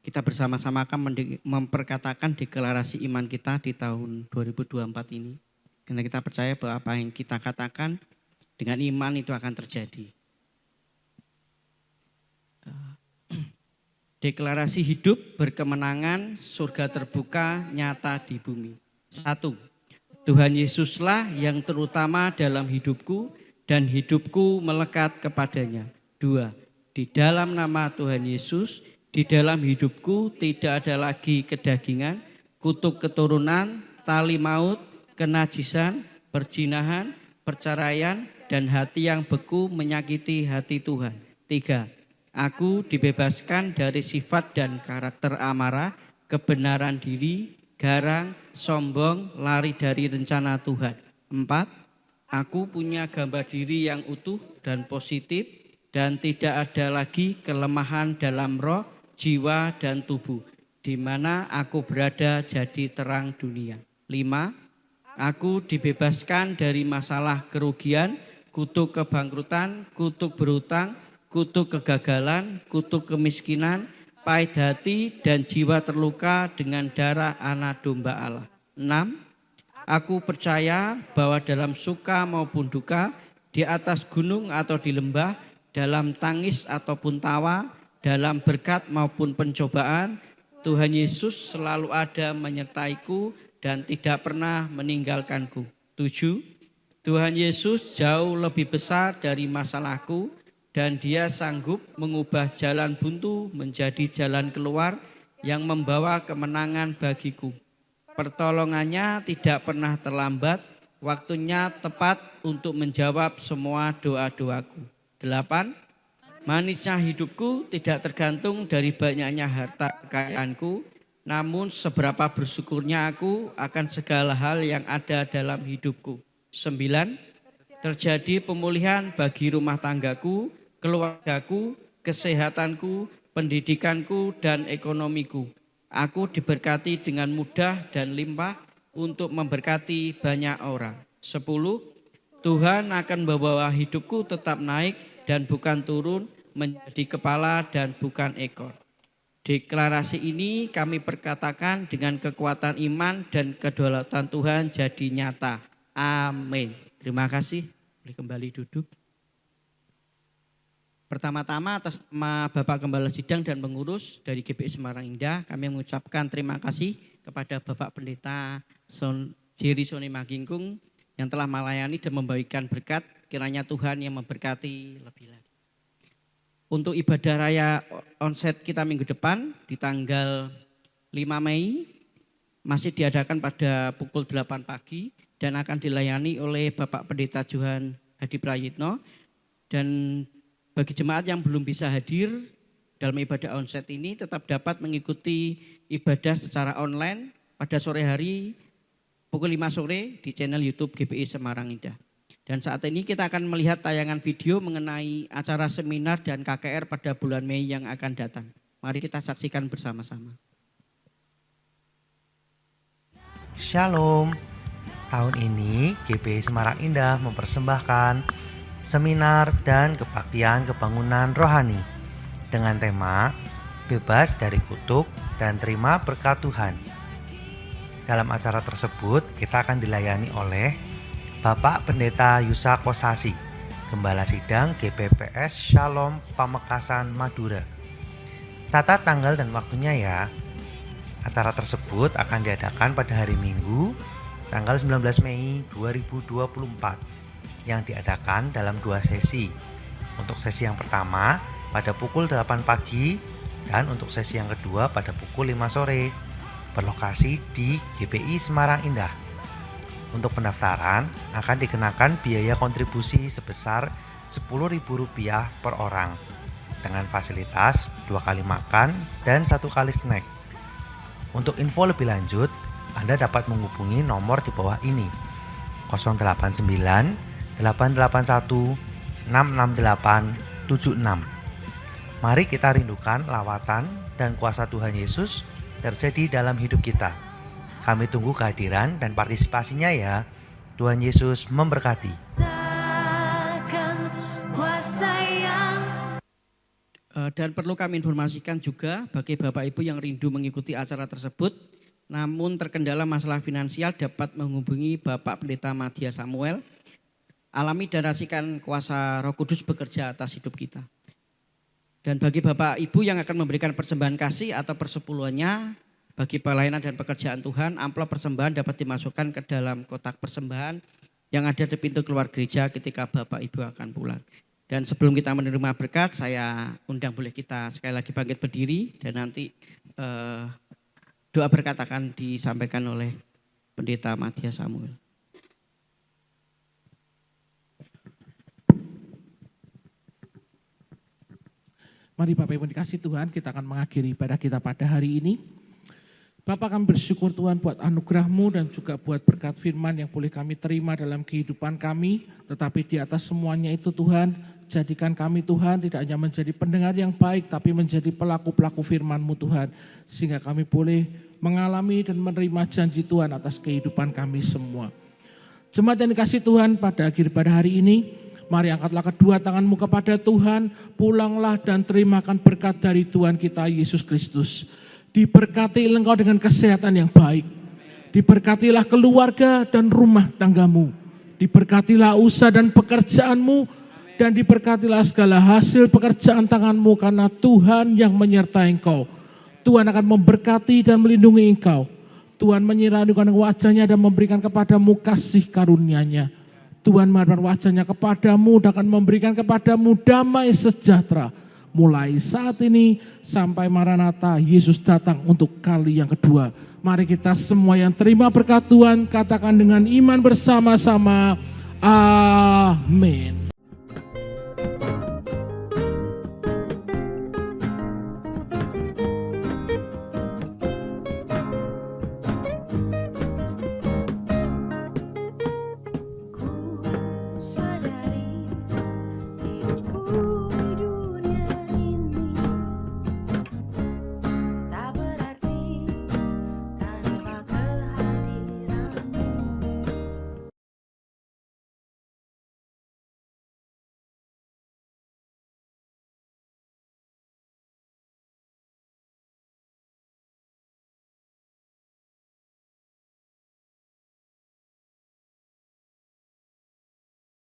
Kita bersama-sama akan memperkatakan deklarasi iman kita di tahun 2024 ini. Karena kita percaya bahwa apa yang kita katakan dengan iman itu akan terjadi. Deklarasi hidup berkemenangan, surga terbuka nyata di bumi. 1. Tuhan Yesuslah yang terutama dalam hidupku dan hidupku melekat kepadanya. 2. Di dalam nama Tuhan Yesus, di dalam hidupku tidak ada lagi kedagingan, kutuk keturunan, tali maut, kenajisan, perzinahan, perceraian, dan hati yang beku menyakiti hati Tuhan. 3. Aku dibebaskan dari sifat dan karakter amarah, kebenaran diri, garang, sombong, lari dari rencana Tuhan. 4. Aku punya gambar diri yang utuh dan positif dan tidak ada lagi kelemahan dalam roh, jiwa dan tubuh, di mana aku berada jadi terang dunia. 5. Aku dibebaskan dari masalah kerugian, kutuk kebangkrutan, kutuk berhutang, kutuk kegagalan, kutuk kemiskinan, pahit hati dan jiwa terluka dengan darah anak domba Allah. 6. Aku percaya bahwa dalam suka maupun duka, di atas gunung atau di lembah, dalam tangis ataupun tawa, dalam berkat maupun pencobaan, Tuhan Yesus selalu ada menyertaiku dan tidak pernah meninggalkanku. 7. Tuhan Yesus jauh lebih besar dari masalahku dan Dia sanggup mengubah jalan buntu menjadi jalan keluar yang membawa kemenangan bagiku. Pertolongannya tidak pernah terlambat, waktunya tepat untuk menjawab semua doa-doaku. 8. Manisnya hidupku tidak tergantung dari banyaknya harta kekayaanku, namun seberapa bersyukurnya aku akan segala hal yang ada dalam hidupku. 9. Terjadi pemulihan bagi rumah tanggaku, keluargaku, kesehatanku, pendidikanku, dan ekonomiku. Aku diberkati dengan mudah dan limpah, untuk memberkati banyak orang. 10. Tuhan akan membawa hidupku tetap naik dan bukan turun, menjadi kepala dan bukan ekor. Deklarasi ini kami perkatakan dengan kekuatan iman dan kedaulatan Tuhan jadi nyata. Amin. Terima kasih. Boleh kembali duduk. Pertama-tama atas nama Bapak Gembala Sidang dan Pengurus dari GPI Semarang Indah, kami mengucapkan terima kasih kepada Bapak Pendeta Jerry Soni Magingkung yang telah melayani dan membagikan berkat. Kiranya Tuhan yang memberkati lebih lagi. Untuk ibadah raya onset kita minggu depan di tanggal 5 Mei masih diadakan pada pukul 8 pagi dan akan dilayani oleh Bapak Pendeta Johan Hadi Prayitno. Dan bagi jemaat yang belum bisa hadir dalam ibadah onset ini tetap dapat mengikuti ibadah secara online pada sore hari pukul 5 sore di channel YouTube GPI Semarang Indah. Dan saat ini kita akan melihat tayangan video mengenai acara seminar dan KKR pada bulan Mei yang akan datang. Mari kita saksikan bersama-sama. Shalom. Tahun ini GPI Semarang Indah mempersembahkan seminar dan kebaktian kebangunan rohani dengan tema Bebas dari Kutuk dan Terima Berkat Tuhan. Dalam acara tersebut kita akan dilayani oleh Bapak Pendeta Yusa Kosasi, Gembala Sidang GPPS Shalom Pamekasan Madura. Catat tanggal dan waktunya ya. Acara tersebut akan diadakan pada hari Minggu tanggal 19 Mei 2024 yang diadakan dalam 2 sesi. Untuk sesi yang pertama pada pukul 8 pagi dan untuk sesi yang kedua pada pukul 5 sore. Berlokasi di GPI Semarang Indah. Untuk pendaftaran akan dikenakan biaya kontribusi sebesar Rp10.000 per orang dengan fasilitas 2 kali makan dan 1 kali snack. Untuk info lebih lanjut, Anda dapat menghubungi nomor di bawah ini 089 881 66876. Mari kita rindukan lawatan dan kuasa Tuhan Yesus terjadi dalam hidup kita. Kami tunggu kehadiran dan partisipasinya ya. Tuhan Yesus memberkati. Dan perlu kami informasikan juga bagi Bapak Ibu yang rindu mengikuti acara tersebut, namun terkendala masalah finansial dapat menghubungi Bapak Pendeta Madya Samuel. Alami dan rasakan kuasa Roh Kudus bekerja atas hidup kita. Dan bagi Bapak Ibu yang akan memberikan persembahan kasih atau persepuluhannya bagi pelayanan dan pekerjaan Tuhan, amplop persembahan dapat dimasukkan ke dalam kotak persembahan yang ada di pintu keluar gereja ketika Bapak Ibu akan pulang. Dan sebelum kita menerima berkat, saya undang boleh kita sekali lagi bangkit berdiri dan nanti doa berkat akan disampaikan oleh Pendeta Madya Samuel. Mari Bapak Ibu dikasih Tuhan, kita akan mengakhiri ibadah kita pada hari ini. Bapak, kami bersyukur Tuhan buat anugerah-Mu dan juga buat berkat firman yang boleh kami terima dalam kehidupan kami. Tetapi di atas semuanya itu Tuhan, jadikan kami Tuhan tidak hanya menjadi pendengar yang baik, tapi menjadi pelaku-pelaku firman-Mu Tuhan. Sehingga kami boleh mengalami dan menerima janji Tuhan atas kehidupan kami semua. Jemaat yang dikasih Tuhan, pada akhir pada hari ini, mari angkatlah kedua tanganmu kepada Tuhan, pulanglah dan terimakan berkat dari Tuhan kita Yesus Kristus. Diberkati engkau dengan kesehatan yang baik. Diberkatilah keluarga dan rumah tanggamu. Diberkatilah usaha dan pekerjaanmu. Dan diberkatilah segala hasil pekerjaan tanganmu karena Tuhan yang menyertai engkau. Tuhan akan memberkati dan melindungi engkau. Tuhan menyiramikan wajahnya dan memberikan kepadamu kasih karunia-Nya. Tuhan menyerahkan wajahnya kepadamu dan akan memberikan kepadamu damai sejahtera. Mulai saat ini sampai Maranatha Yesus datang untuk kali yang kedua. Mari kita semua yang terima berkat Tuhan katakan dengan iman bersama-sama. Amin.